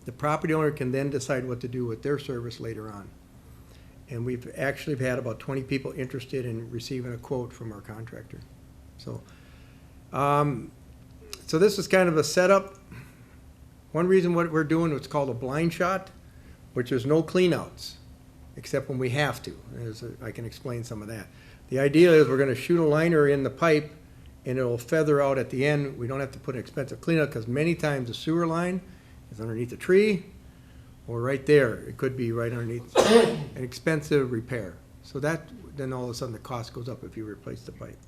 [SPEAKER 8] The property owner can then decide what to do with their service later on. And we've actually had about 20 people interested in receiving a quote from our contractor. So, so this is kind of a setup. One reason what we're doing, what's called a blind shot, which is no cleanouts, except when we have to. I can explain some of that. The idea is we're gonna shoot a liner in the pipe and it'll feather out at the end. We don't have to put an expensive cleanup, because many times the sewer line is underneath a tree or right there. It could be right underneath an expensive repair. So that, then all of a sudden the cost goes up if you replace the pipe.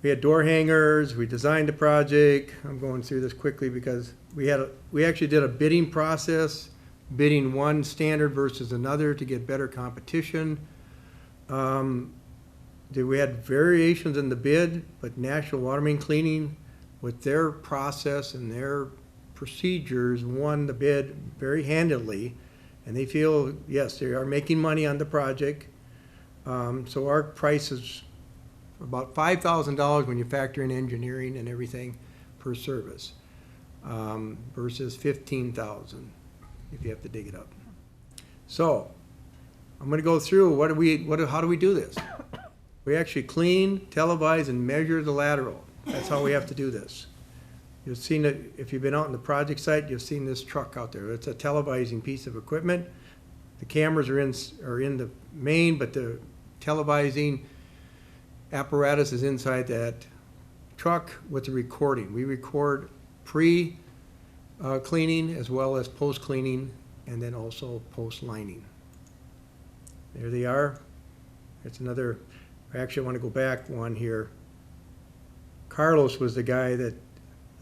[SPEAKER 8] We had door hangers, we designed the project. I'm going through this quickly because we actually did a bidding process, bidding one standard versus another to get better competition. We had variations in the bid, but National Water Main Cleaning, with their process and their procedures, won the bid very handily. And they feel, yes, they are making money on the project. So our price is about $5,000 when you factor in engineering and everything per service, versus $15,000 if you have to dig it up. So I'm going to go through how do we do this? We actually clean, televise, and measure the lateral. That's how we have to do this. You've seen it, if you've been out on the project site, you've seen this truck out there. It's a televising piece of equipment. The cameras are in the main, but the televising apparatus is inside that truck with the recording. We record pre-cleaning as well as post-cleaning, and then also post-lining. There they are. It's another, actually I want to go back one here. Carlos was the guy that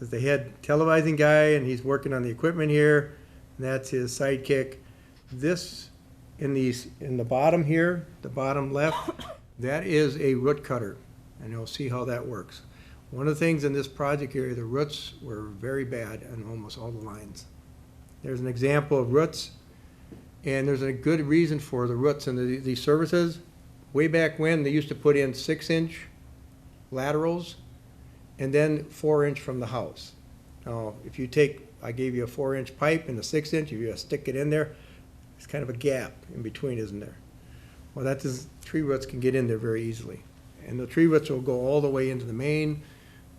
[SPEAKER 8] was the head televising guy, and he's working on the equipment here, and that's his sidekick. This in the bottom here, the bottom left, that is a root cutter, and you'll see how that works. One of the things in this project area, the roots were very bad on almost all the lines. There's an example of roots, and there's a good reason for the roots in these services. Way back when, they used to put in 6-inch laterals and then 4-inch from the house. Now, if you take, I gave you a 4-inch pipe and a 6-inch, if you stick it in there, there's kind of a gap in between, isn't there? Well, that is, tree roots can get in there very easily. And the tree roots will go all the way into the main.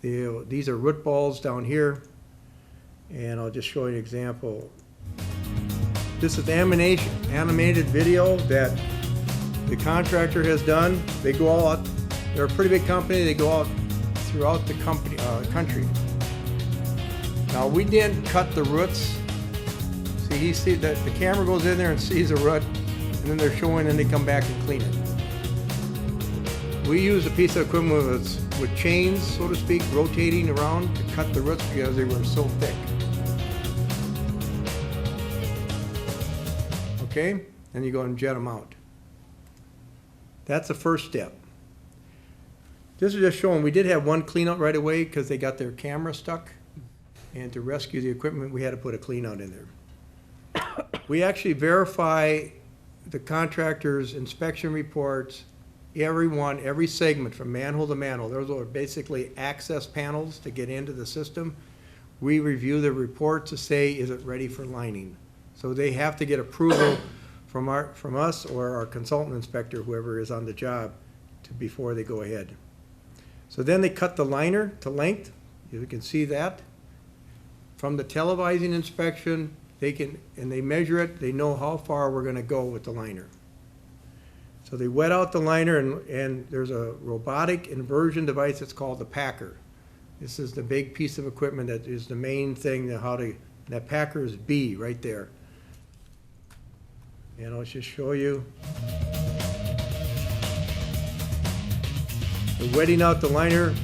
[SPEAKER 8] These are root balls down here. And I'll just show you an example. This is animated video that the contractor has done. They go all out, they're a pretty big company, they go out throughout the country. Now, we didn't cut the roots. See, you see that the camera goes in there and sees a root, and then they're showing, and they come back and clean it. We use a piece of equipment with chains, so to speak, rotating around to cut the roots because they were so thick. Okay, then you go and jet them out. That's the first step. This is just showing, we did have one clean out right away because they got their camera stuck. And to rescue the equipment, we had to put a clean out in there. We actually verify the contractor's inspection reports, every segment from manhole to manhole. Those are basically access panels to get into the system. We review the report to say, is it ready for lining? So they have to get approval from us or our consultant inspector, whoever is on the job, before they go ahead. So then they cut the liner to length. You can see that. From the televising inspection, they measure it, they know how far we're gonna go with the liner. So they wet out the liner, and there's a robotic inversion device that's called the packer. This is the big piece of equipment that is the main thing, that packer is B right there. And I'll just show you. They're wetting out the liner,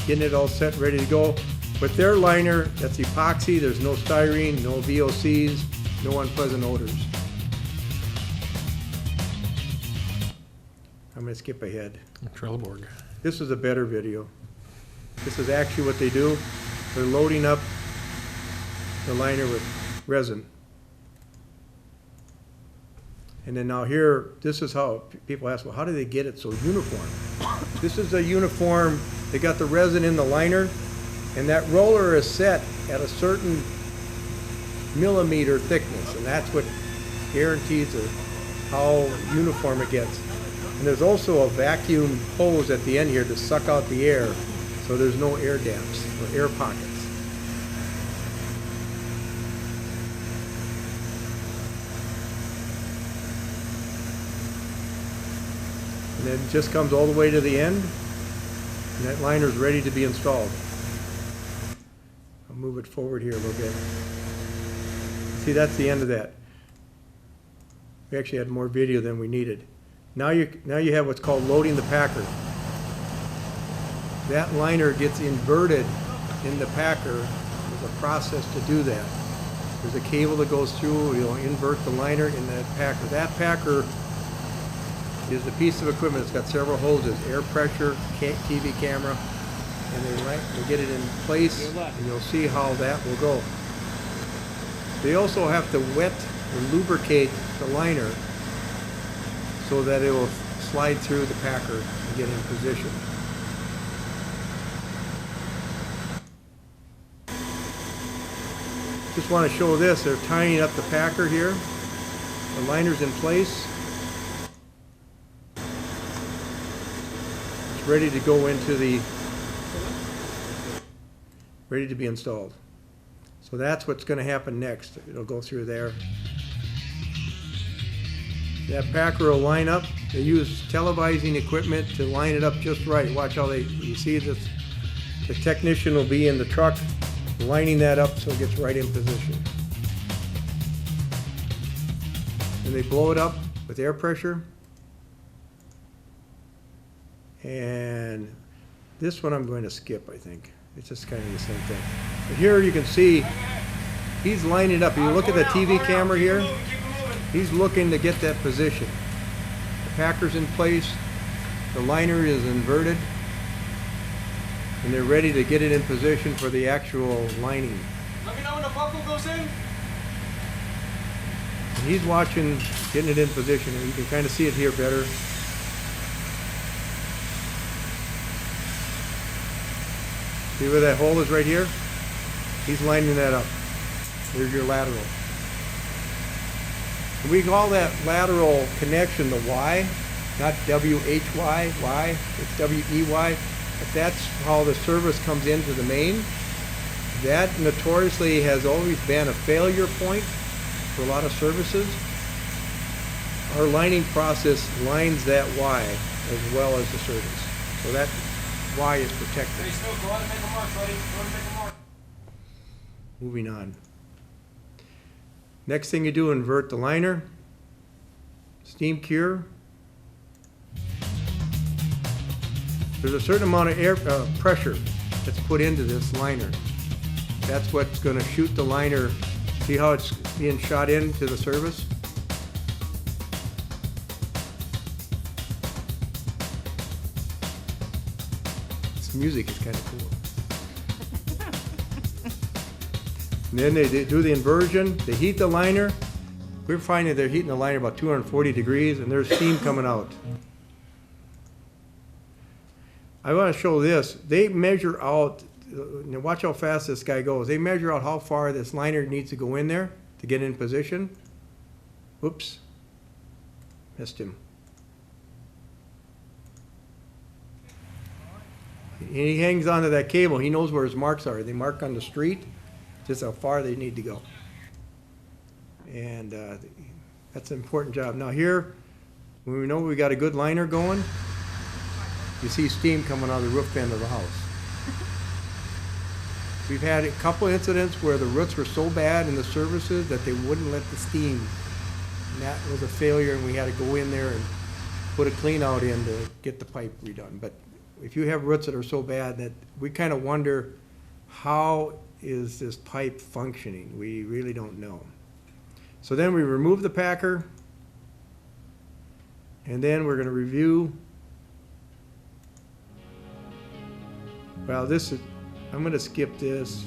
[SPEAKER 8] getting it all set, ready to go. With their liner, that's epoxy, there's no styrene, no VOCs, no unpleasant odors. I'm gonna skip ahead.
[SPEAKER 6] Trelleborg.
[SPEAKER 8] This is a better video. This is actually what they do. They're loading up the liner with resin. And then now here, this is how people ask, well, how do they get it so uniform? This is a uniform, they got the resin in the liner, and that roller is set at a certain millimeter thickness, and that's what guarantees how uniform it gets. And there's also a vacuum hose at the end here to suck out the air, so there's no air gaps or air pockets. And then it just comes all the way to the end, and that liner's ready to be installed. I'll move it forward here a little bit. See, that's the end of that. We actually had more video than we needed. Now you have what's called loading the packer. That liner gets inverted in the packer. There's a process to do that. There's a cable that goes through, you'll invert the liner in that packer. That packer is the piece of equipment that's got several hoses, air pressure, TV camera, and they get it in place, and you'll see how that will go. They also have to wet and lubricate the liner so that it will slide through the packer and get in position. Just want to show this, they're tying up the packer here. The liner's in place. It's ready to go into the ready to be installed. So that's what's gonna happen next. It'll go through there. That packer will line up. They use televising equipment to line it up just right. Watch how you see this, the technician will be in the truck lining that up so it gets right in position. And they blow it up with air pressure. And this one I'm going to skip, I think. It's just kind of the same thing. But here you can see he's lining up. You look at the TV camera here, he's looking to get that position. The packer's in place, the liner is inverted, and they're ready to get it in position for the actual lining.
[SPEAKER 5] Let me know when the buckle goes in.
[SPEAKER 8] And he's watching, getting it in position, and you can kind of see it here better. See where that hole is right here? He's lining that up. There's your lateral. And we call that lateral connection the Y, not W-H-Y, Y, it's W-E-Y. But that's how the service comes into the main. That notoriously has always been a failure point for a lot of services. Our lining process lines that Y as well as the service. So that Y is protected.
[SPEAKER 5] Hey, Snow, go out and make a mark, buddy. Go out and make a mark.
[SPEAKER 8] Moving on. Next thing you do, invert the liner. Steam cure. There's a certain amount of air pressure that's put into this liner. That's what's going to shoot the liner. See how it's being shot into the service? This music is kind of cool. And then they do the inversion, they heat the liner. We're finding they're heating the liner about 240 degrees and there's steam coming out. I want to show this. They measure out, now watch how fast this guy goes. They measure out how far this liner needs to go in there to get in position. Whoops, missed him. And he hangs onto that cable. He knows where his marks are. They mark on the street, just how far they need to go. And that's an important job. Now here, when we know we got a good liner going, you see steam coming out of the roof end of the house. We've had a couple incidents where the roots were so bad in the services that they wouldn't let the steam. And that was a failure, and we had to go in there and put a clean out in to get the pipe redone. But if you have roots that are so bad that we kind of wonder, how is this pipe functioning? We really don't know. So then we remove the packer, and then we're going to review. Well, this is, I'm going to skip this.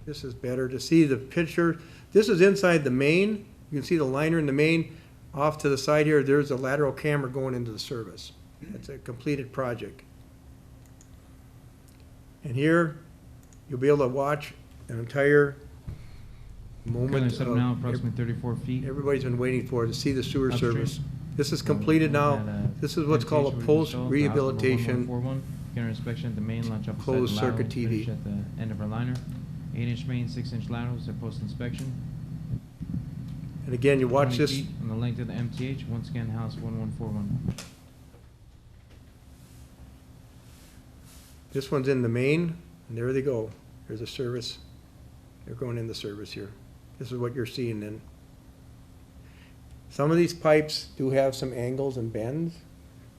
[SPEAKER 8] This is better to see the picture. This is inside the main. You can see the liner in the main. Off to the side here, there's a lateral camera going into the service. It's a completed project. And here, you'll be able to watch an entire moment
[SPEAKER 12] Set up now approximately 34 feet.
[SPEAKER 8] everybody's been waiting for, to see the sewer
[SPEAKER 12] Upstream.
[SPEAKER 8] service. This is completed now. This is what's called a post-rehabilitation
[SPEAKER 12] Counter inspection at the main launch up
[SPEAKER 8] closed circuit TV.
[SPEAKER 12] at the end of our liner. 8-inch main, 6-inch laterals are post inspection.
[SPEAKER 8] And again, you watch
[SPEAKER 12] 20
[SPEAKER 8] this,
[SPEAKER 12] feet on the length of the MTH, once again, house 1141.
[SPEAKER 8] this one's in the main, and there they go. There's a service. They're going in the service here. This is what you're seeing then. Some of these pipes do have some angles and bends.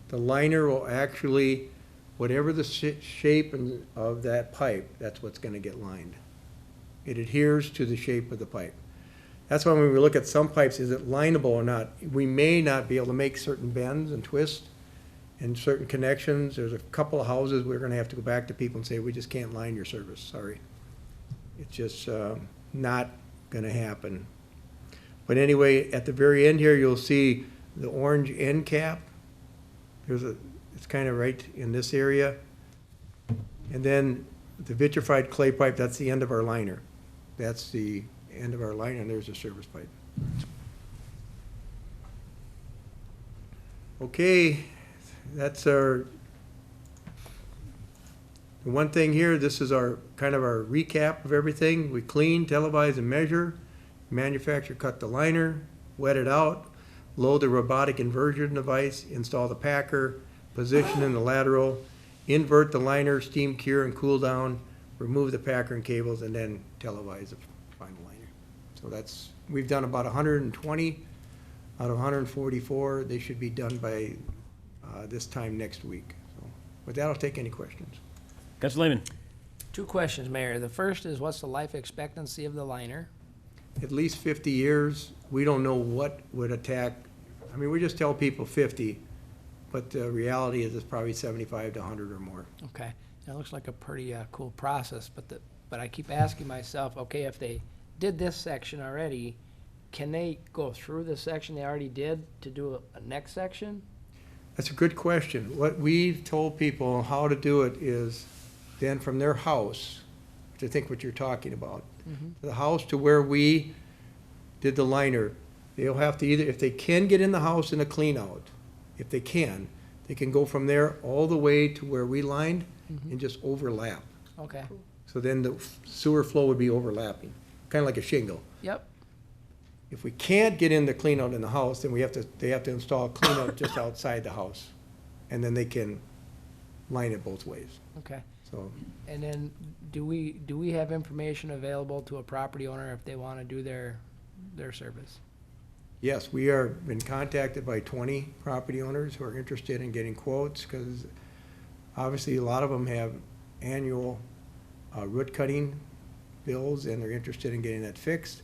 [SPEAKER 8] The liner will actually, whatever the shape of that pipe, that's what's gonna get lined. It adheres to the shape of the pipe. That's why when we look at some pipes, is it lineable or not? We may not be able to make certain bends and twists and certain connections. There's a couple of houses we're gonna have to go back to people and say, we just can't line your service, sorry. It's just not gonna happen. But anyway, at the very end here, you'll see the orange end cap. It's kind of right in this area. And then the vitrified clay pipe, that's the end of our liner. That's the end of our liner, and there's the service pipe. Okay, that's our The one thing here, this is our, kind of our recap of everything. We clean, televise, and measure. Manufacturer cut the liner, wet it out, load the robotic inversion device, install the packer, position in the lateral, invert the liner, steam cure and cool down, remove the packer and cables, and then televise the final liner. So that's, we've done about 120 out of 144. They should be done by this time next week. So with that, I'll take any questions.
[SPEAKER 1] Councilor Lehman.
[SPEAKER 7] 2 questions, Mayor. The first is, what's the life expectancy of the liner?
[SPEAKER 8] At least 50 years. We don't know what would attack. I mean, we just tell people 50, but the reality is it's probably 75 to 100 or more.
[SPEAKER 7] Okay, that looks like a pretty cool process, but I keep asking myself, okay, if they did this section already, can they go through the section they already did to do a next section?
[SPEAKER 8] That's a good question. What we've told people how to do it is then from their house, to think what you're talking about, the house to where we did the liner, they'll have to either, if they can get in the house in a clean out, if they can go from there all the way to where we lined and just overlap.
[SPEAKER 7] Okay,
[SPEAKER 8] So then the sewer flow would be overlapping, kind of like a shingle.
[SPEAKER 7] yep,
[SPEAKER 8] If we can't get in the clean out in the house, then they have to install a clean out just outside the house. And then they can line it both ways.
[SPEAKER 7] okay.
[SPEAKER 8] So,
[SPEAKER 7] And then, do we have information available to a property owner if they want to do their service?
[SPEAKER 8] yes, we are been contacted by 20 property owners who are interested in getting quotes, because obviously a lot of them have annual root cutting bills, and they're interested in getting that fixed.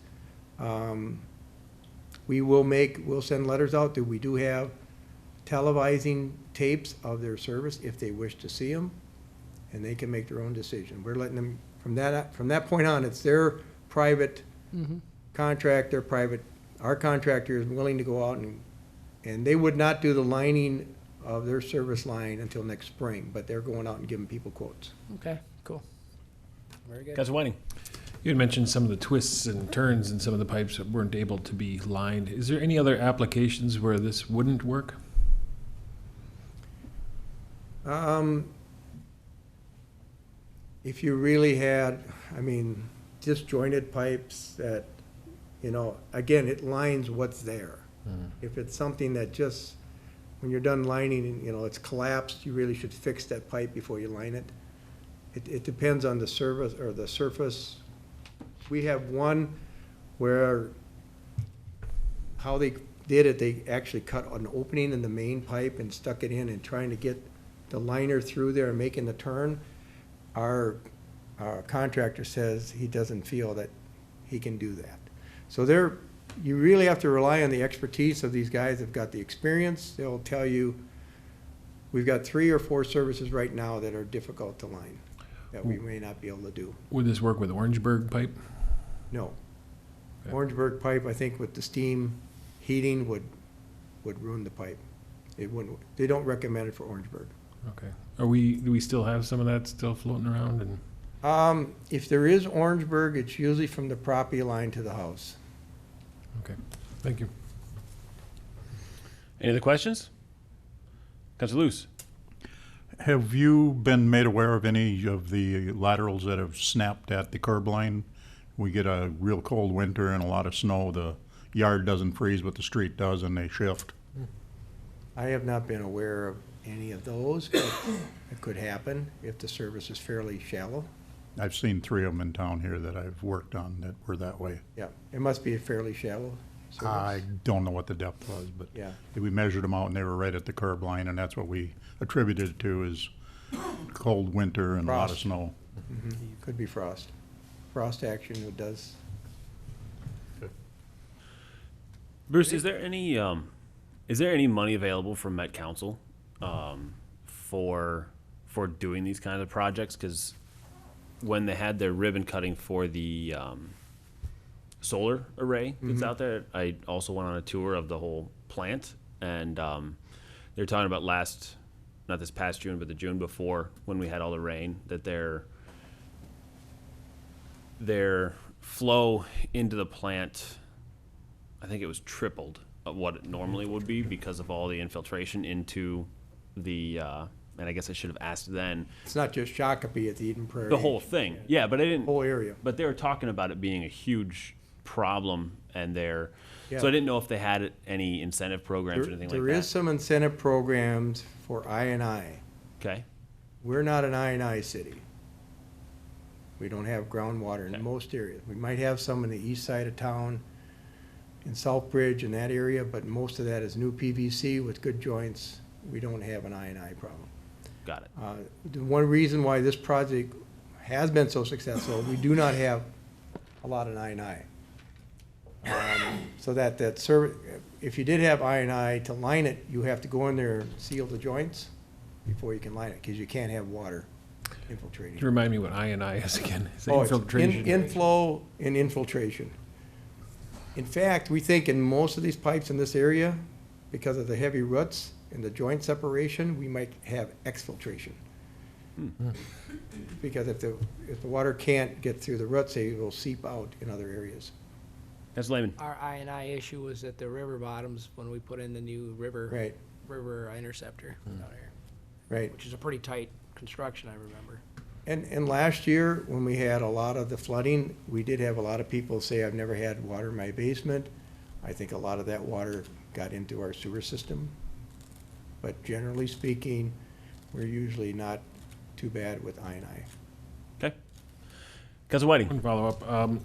[SPEAKER 8] We'll send letters out that we do have televising tapes of their service if they wish to see them, and they can make their own decision. We're letting them, from that point on, it's their private contract, our contractor is willing to go out and they would not do the lining of their service line until next spring, but they're going out and giving people quotes.
[SPEAKER 7] Okay, cool. Very good.
[SPEAKER 1] Councilor Whiting.
[SPEAKER 6] You had mentioned some of the twists and turns in some of the pipes that weren't able to be lined. Is there any other applications where this wouldn't work?
[SPEAKER 8] If you really had, I mean, disjointed pipes that, again, it lines what's there. If it's something that just, when you're done lining, it's collapsed, you really should fix that pipe before you line it. It depends on the service or the surface. We have one where how they did it, they actually cut an opening in the main pipe and stuck it in and trying to get the liner through there and making the turn. Our contractor says he doesn't feel that he can do that. So you really have to rely on the expertise of these guys that've got the experience. They'll tell you, we've got 3 or 4 services right now that are difficult to line, that we may not be able to do.
[SPEAKER 6] Would this work with Orangeburg pipe?
[SPEAKER 8] No.
[SPEAKER 6] Okay.
[SPEAKER 8] Orangeburg pipe, I think with the steam heating would ruin the pipe. It wouldn't, they don't recommend it for Orangeburg.
[SPEAKER 6] Okay. Do we still have some of that still floating around? And
[SPEAKER 8] If there is Orangeburg, it's usually from the property line to the house.
[SPEAKER 6] okay, thank you.
[SPEAKER 1] Any other questions? Councilor Luce.
[SPEAKER 10] Have you been made aware of any of the laterals that have snapped at the curb line? We get a real cold winter and a lot of snow. The yard doesn't freeze, but the street does, and they shift.
[SPEAKER 8] I have not been aware of any of those, but it could happen if the service is fairly shallow.
[SPEAKER 10] I've seen 3 of them in town here that I've worked on that were that way.
[SPEAKER 8] Yeah, it must be a fairly shallow service.
[SPEAKER 10] I don't know what the depth was, but
[SPEAKER 8] Yeah.
[SPEAKER 10] we measured them out and they were right at the curb line, and that's what we attributed it to, is cold winter and a lot of
[SPEAKER 8] Frost.
[SPEAKER 10] snow.
[SPEAKER 8] Could be frost. Frost action it does.
[SPEAKER 1] Bruce, is there any money available from Met Council for doing these kinds of projects? Because when they had their ribbon cutting for the solar array that's out there, I also went on a tour of the whole plant, and they're talking about not this past June, but the June before, when we had all the rain, that their flow into the plant, I think it was tripled of what it normally would be because of all the infiltration into the and I guess I should have asked then,
[SPEAKER 8] It's not just Shakopee at the Eden Prairie.
[SPEAKER 1] the whole thing. Yeah, but I didn't.
[SPEAKER 8] Whole area.
[SPEAKER 1] But they were talking about it being a huge problem, and they're.
[SPEAKER 8] Yeah.
[SPEAKER 1] So I didn't know if they had any incentive programs or anything like that.
[SPEAKER 8] There is some incentive programs for I&I.
[SPEAKER 1] Okay.
[SPEAKER 8] We're not an I&I city. We don't have groundwater
[SPEAKER 1] Okay.
[SPEAKER 8] in most areas. We might have some in the east side of town, in Southbridge and that area, but most of that is new PVC with good joints. We don't have an I&I problem.
[SPEAKER 1] Got it.
[SPEAKER 8] The one reason why this project has been so successful, we do not have a lot of I&I. So that service, if you did have I&I to line it, you have to go in there and seal the joints before you can line it, because you can't have water infiltrating.
[SPEAKER 6] Can you remind me what I&I is again? Is it
[SPEAKER 8] Oh, it's
[SPEAKER 6] infiltration?
[SPEAKER 8] inflow and infiltration. In fact, we think in most of these pipes in this area, because of the heavy roots and the joint separation, we might have exfiltration. Because if the water can't get through the roots, it will seep out in other areas.
[SPEAKER 1] That's Lehman.
[SPEAKER 7] Our I&I issue was at the river bottoms when we put in the new river interceptor down here,
[SPEAKER 8] Right.
[SPEAKER 7] which is a pretty tight construction, I remember.
[SPEAKER 8] And last year, when we had a lot of the flooding, we did have a lot of people say, I've never had water in my basement. I think a lot of that water got into our sewer system. But generally speaking, we're usually not too bad with I&I.
[SPEAKER 1] Okay. Council Whiting.
[SPEAKER 6] One follow-up.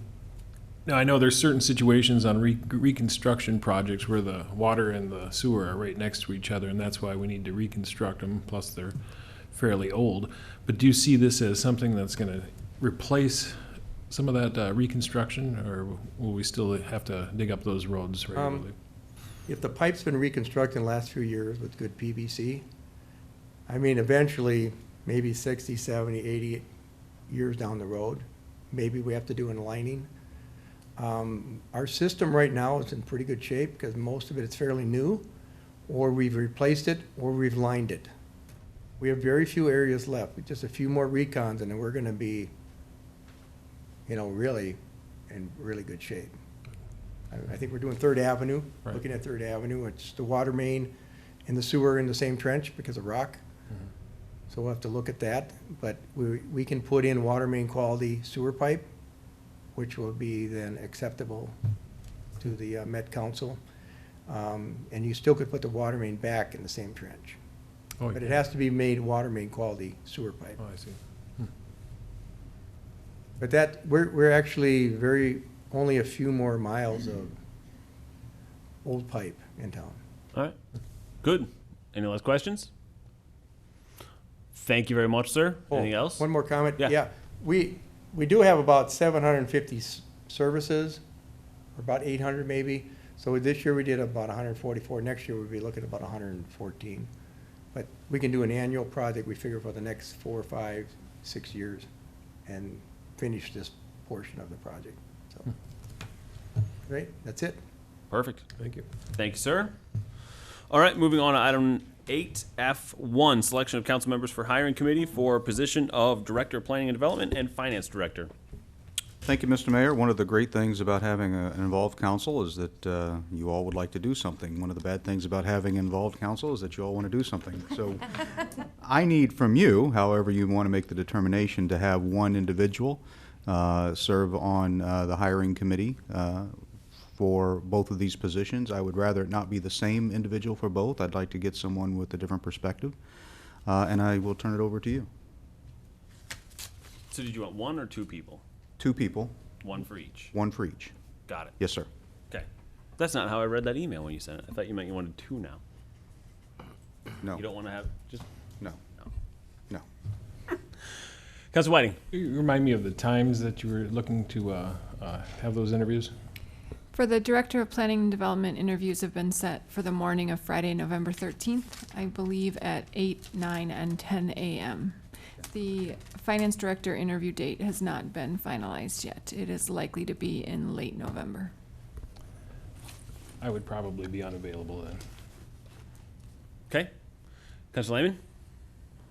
[SPEAKER 6] Now, I know there's certain situations on reconstruction projects where the water and the sewer are right next to each other, and that's why we need to reconstruct them, plus they're fairly old. But do you see this as something that's going to replace some of that reconstruction, or will we still have to dig up those roads regularly?
[SPEAKER 8] If the pipe's been reconstructed in the last few years with good PVC, I mean, eventually, maybe 60, 70, 80 years down the road, maybe we have to do an lining. Our system right now is in pretty good shape because most of it is fairly new, or we've replaced it, or we've lined it. We have very few areas left, with just a few more recons, and then we're gonna be, really in really good shape. I think we're doing Third Avenue,
[SPEAKER 6] Right.
[SPEAKER 8] looking at Third Avenue. It's the water main and the sewer in the same trench because of rock. So we'll have to look at that, but we can put in water main quality sewer pipe, which will be then acceptable to the Met Council. And you still could put the water main back in the same trench.
[SPEAKER 6] Oh,
[SPEAKER 8] But it has to be made water main quality sewer pipe.
[SPEAKER 6] Oh, I see.
[SPEAKER 8] But that, we're actually only a few more miles of old pipe in town.
[SPEAKER 1] All right. Good. Any last questions? Thank you very much, sir. Anything
[SPEAKER 8] Oh,
[SPEAKER 1] else?
[SPEAKER 8] One more comment?
[SPEAKER 1] Yeah.
[SPEAKER 8] We do have about 750 services, or about 800 maybe. So this year we did about 144. Next year we'll be looking at about 114. But we can do an annual project, we figure, for the next 4, 5, 6 years and finish this portion of the project. So, great, that's it.
[SPEAKER 1] Perfect.
[SPEAKER 6] Thank you.
[SPEAKER 1] Thank you, sir. All right, moving on to item 8F1, selection of council members for hiring committee for position of Director of Planning and Development and Finance Director.
[SPEAKER 3] Thank you, Mr. Mayor. One of the great things about having an involved council is that you all would like to do something. One of the bad things about having an involved council is that you all want to do something. So I need from you, however you want to make the determination, to have one individual serve on the hiring committee for both of these positions. I would rather it not be the same individual for both. I'd like to get someone with a different perspective. And I will turn it over to you.
[SPEAKER 1] So did you want one or two people?
[SPEAKER 3] 2 people,
[SPEAKER 1] One for each.
[SPEAKER 3] 1 for each.
[SPEAKER 1] Got it.
[SPEAKER 3] Yes, sir.
[SPEAKER 1] Okay. That's not how I read that email when you sent it. I thought you meant you wanted 2 now.
[SPEAKER 3] No,
[SPEAKER 1] You don't want to have just.
[SPEAKER 3] no, no.
[SPEAKER 1] Council Whiting.
[SPEAKER 6] You remind me of the times that you were looking to have those interviews?
[SPEAKER 11] For the Director of Planning and Development, interviews have been set for the morning of Friday, November 13th, I believe at 8, 9, and 10 a.m. The Finance Director interview date has not been finalized yet. It is likely to be in late November.
[SPEAKER 6] I would probably be unavailable then.
[SPEAKER 1] Okay. Council Lehman.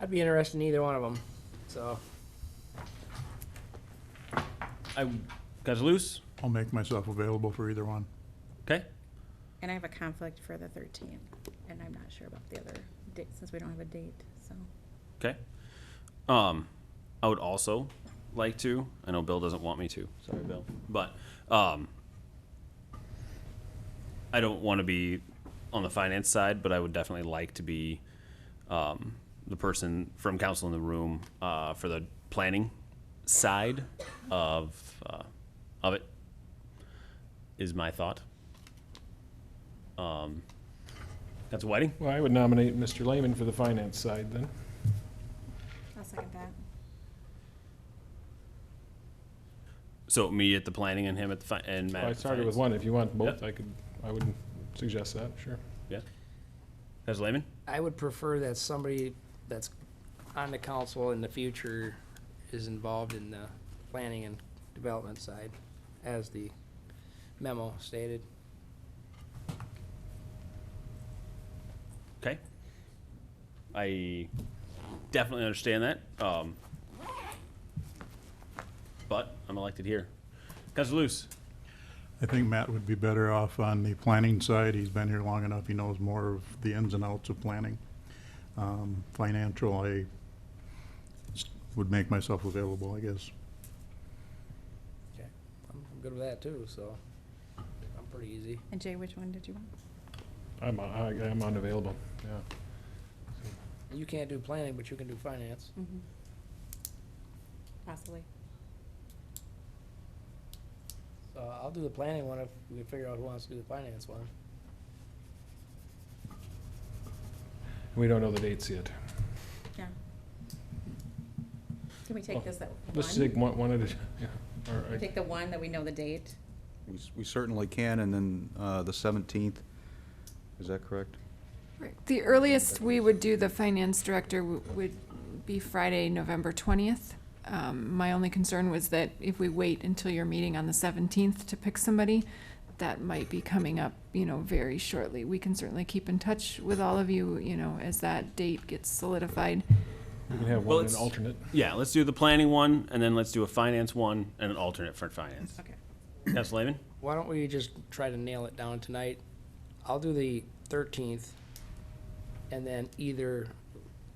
[SPEAKER 7] I'd be interested in either one of them, so.
[SPEAKER 1] Council Luce.
[SPEAKER 10] I'll make myself available for either one.
[SPEAKER 1] Okay.
[SPEAKER 4] And I have a conflict for the 13th, and I'm not sure about the other date, since we don't have a date, so.
[SPEAKER 1] Okay. I would also like to, I know Bill doesn't want me to, sorry, Bill, but, I don't want to be on the finance side, but I would definitely like to be, the person from council in the room, for the planning side of it, is my thought. That's Whiting?
[SPEAKER 6] Well, I would nominate Mr. Lehman for the finance side then.
[SPEAKER 4] I'll second that.
[SPEAKER 1] So me at the planning and him at the and Matt
[SPEAKER 6] Well, I
[SPEAKER 1] at the
[SPEAKER 6] started with
[SPEAKER 1] finance?
[SPEAKER 6] one. If you want both,
[SPEAKER 1] Yep.
[SPEAKER 6] I would suggest that, sure.
[SPEAKER 1] Yeah. That's Lehman?
[SPEAKER 7] I would prefer that somebody that's on the council in the future is involved in the planning and development side, as the memo stated.
[SPEAKER 1] Okay. I definitely understand that. But I'm elected here. Councilor Luce?
[SPEAKER 10] I think Matt would be better off on the planning side. He's been here long enough. He knows more of the ins and outs of planning. Financial, I would make myself available, I guess.
[SPEAKER 7] Okay. I'm good with that too, so I'm pretty easy.
[SPEAKER 4] And Jay, which one did you want?
[SPEAKER 6] I'm unavailable, yeah.
[SPEAKER 7] You can't do planning, but you can do finance.
[SPEAKER 4] Mm-hmm. Possibly.
[SPEAKER 7] So I'll do the planning one if we can figure out who wants to do the finance one.
[SPEAKER 6] We don't know the dates yet.
[SPEAKER 4] Yeah. Can we take this at
[SPEAKER 6] Let's
[SPEAKER 4] one?
[SPEAKER 6] take one at a, yeah. All
[SPEAKER 4] We
[SPEAKER 6] right.
[SPEAKER 4] take the one that we know the date?
[SPEAKER 3] We certainly can, and then the 17th, is that correct?
[SPEAKER 11] The earliest we would do the finance director would be Friday, November 20th. My only concern was that if we wait until your meeting on the 17th to pick somebody, that might be coming up, very shortly. We can certainly keep in touch with all of you, as that date gets solidified.
[SPEAKER 6] We can have
[SPEAKER 1] Well,
[SPEAKER 6] one
[SPEAKER 1] it's-
[SPEAKER 6] an alternate.
[SPEAKER 1] Yeah, let's do the planning one, and then let's do a finance one and an alternate for finance.
[SPEAKER 4] Okay.
[SPEAKER 1] Councilor Lehman?
[SPEAKER 7] Why don't we just try to nail it down tonight? I'll do the 13th, and then either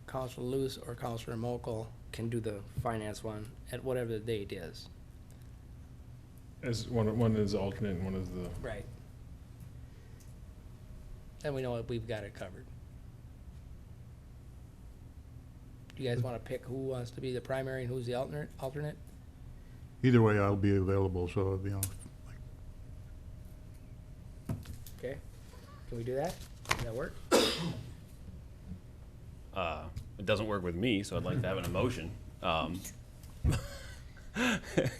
[SPEAKER 7] Counselor Lewis or Counselor Mokel can do the finance one at whatever the date is.
[SPEAKER 6] As one is alternate and one is the,
[SPEAKER 7] Right. And we know that we've got it covered. Do you guys want to pick who wants to be the primary and who's the alternate?
[SPEAKER 10] Either way, I'll be available, so,
[SPEAKER 7] Okay. Can we do that? Does that work?
[SPEAKER 1] It doesn't work with me, so I'd like to have an emotion.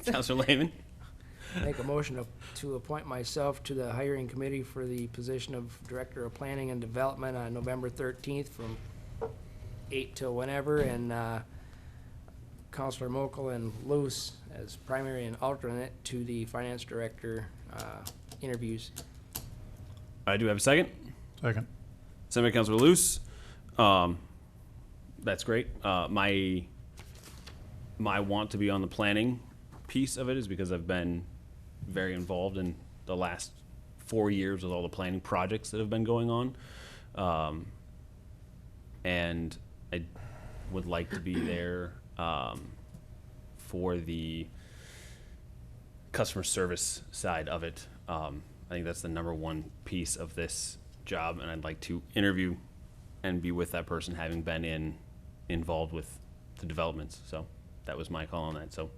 [SPEAKER 1] Councilor Lehman?
[SPEAKER 7] Make a motion to appoint myself to the hiring committee for the position of Director of Planning and Development on November 13th from 8 till whenever, and Counselor Mokel and Luce as primary and alternate to the Finance Director interviews.
[SPEAKER 1] I do have a second.
[SPEAKER 10] second.
[SPEAKER 1] Second by Councilor Luce. That's great. My want to be on the planning piece of it is because I've been very involved in the last 4 years with all the planning projects that have been going on. And I would like to be there for the customer service side of it. I think that's the number one piece of this job, and I'd like to interview and be with that person, having been involved with the developments. So that was my call on that. So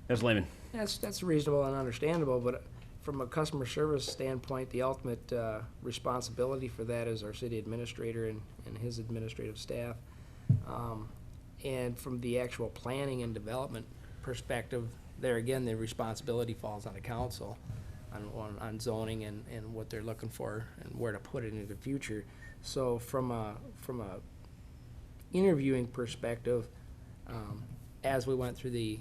[SPEAKER 1] that's Lehman.
[SPEAKER 7] That's reasonable and understandable, but from a customer service standpoint, the ultimate responsibility for that is our city administrator and his administrative staff. And from the actual planning and development perspective, there again, the responsibility falls on the council on zoning and what they're looking for and where to put it into the future. So from a interviewing perspective, as we went through the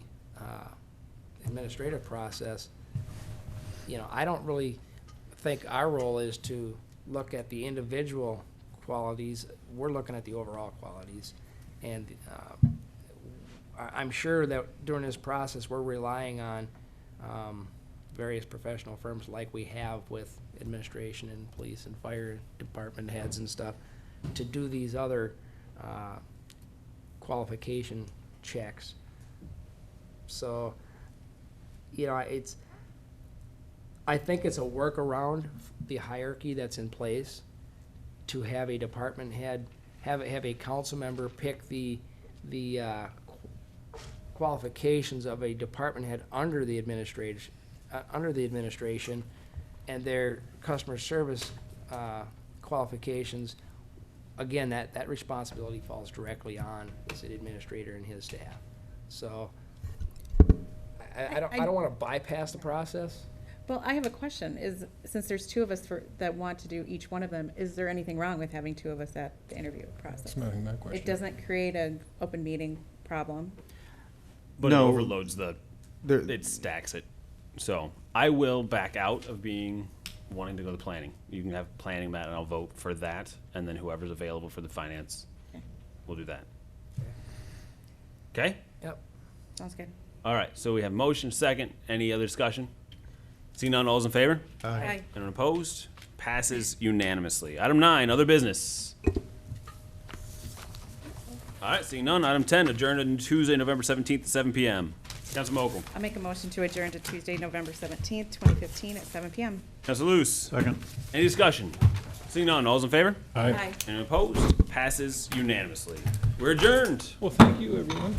[SPEAKER 7] administrative process, I don't really think our role is to look at the individual qualities. We're looking at the overall qualities. And I'm sure that during this process, we're relying on various professional firms like we have with administration and police and fire department heads and stuff to do these other qualification checks. So, you know, I think it's a workaround, the hierarchy that's in place, to have a department head, have a council member pick the qualifications of a department head under the administration, and their customer service qualifications. Again, that responsibility falls directly on the city administrator and his staff. So I don't want to bypass the process.
[SPEAKER 4] Well, I have a question, since there's two of us that want to do each one of them, is there anything wrong with having two of us at the interview process?
[SPEAKER 6] That's my question.
[SPEAKER 4] It doesn't create an open meeting problem.
[SPEAKER 1] But
[SPEAKER 3] No.
[SPEAKER 1] it overloads it stacks it. So I will back out of wanting to go to planning. You can have planning, Matt, and I'll vote for that, and then whoever's available for the finance,
[SPEAKER 4] Okay.
[SPEAKER 1] we'll do that. Okay?
[SPEAKER 7] Yep.
[SPEAKER 4] Sounds good.
[SPEAKER 1] All right, so we have motion, second. Any other discussion? See none, all's in favor?
[SPEAKER 4] Aye.
[SPEAKER 1] Anyone opposed? Passes unanimously. Item 9, other business. All right, seeing none. Item 10, adjourned on Tuesday, November 17th at 7 PM. Council Mokel.
[SPEAKER 4] I'll make a motion to adjourn to Tuesday, November 17th, 2015 at 7 PM.
[SPEAKER 1] Council Luce.
[SPEAKER 10] Second.
[SPEAKER 1] Any discussion? Seeing none, all's in favor?
[SPEAKER 6] Aye.
[SPEAKER 4] Aye.
[SPEAKER 1] Anyone opposed? Passes unanimously. We're adjourned.
[SPEAKER 6] Well, thank you, everyone.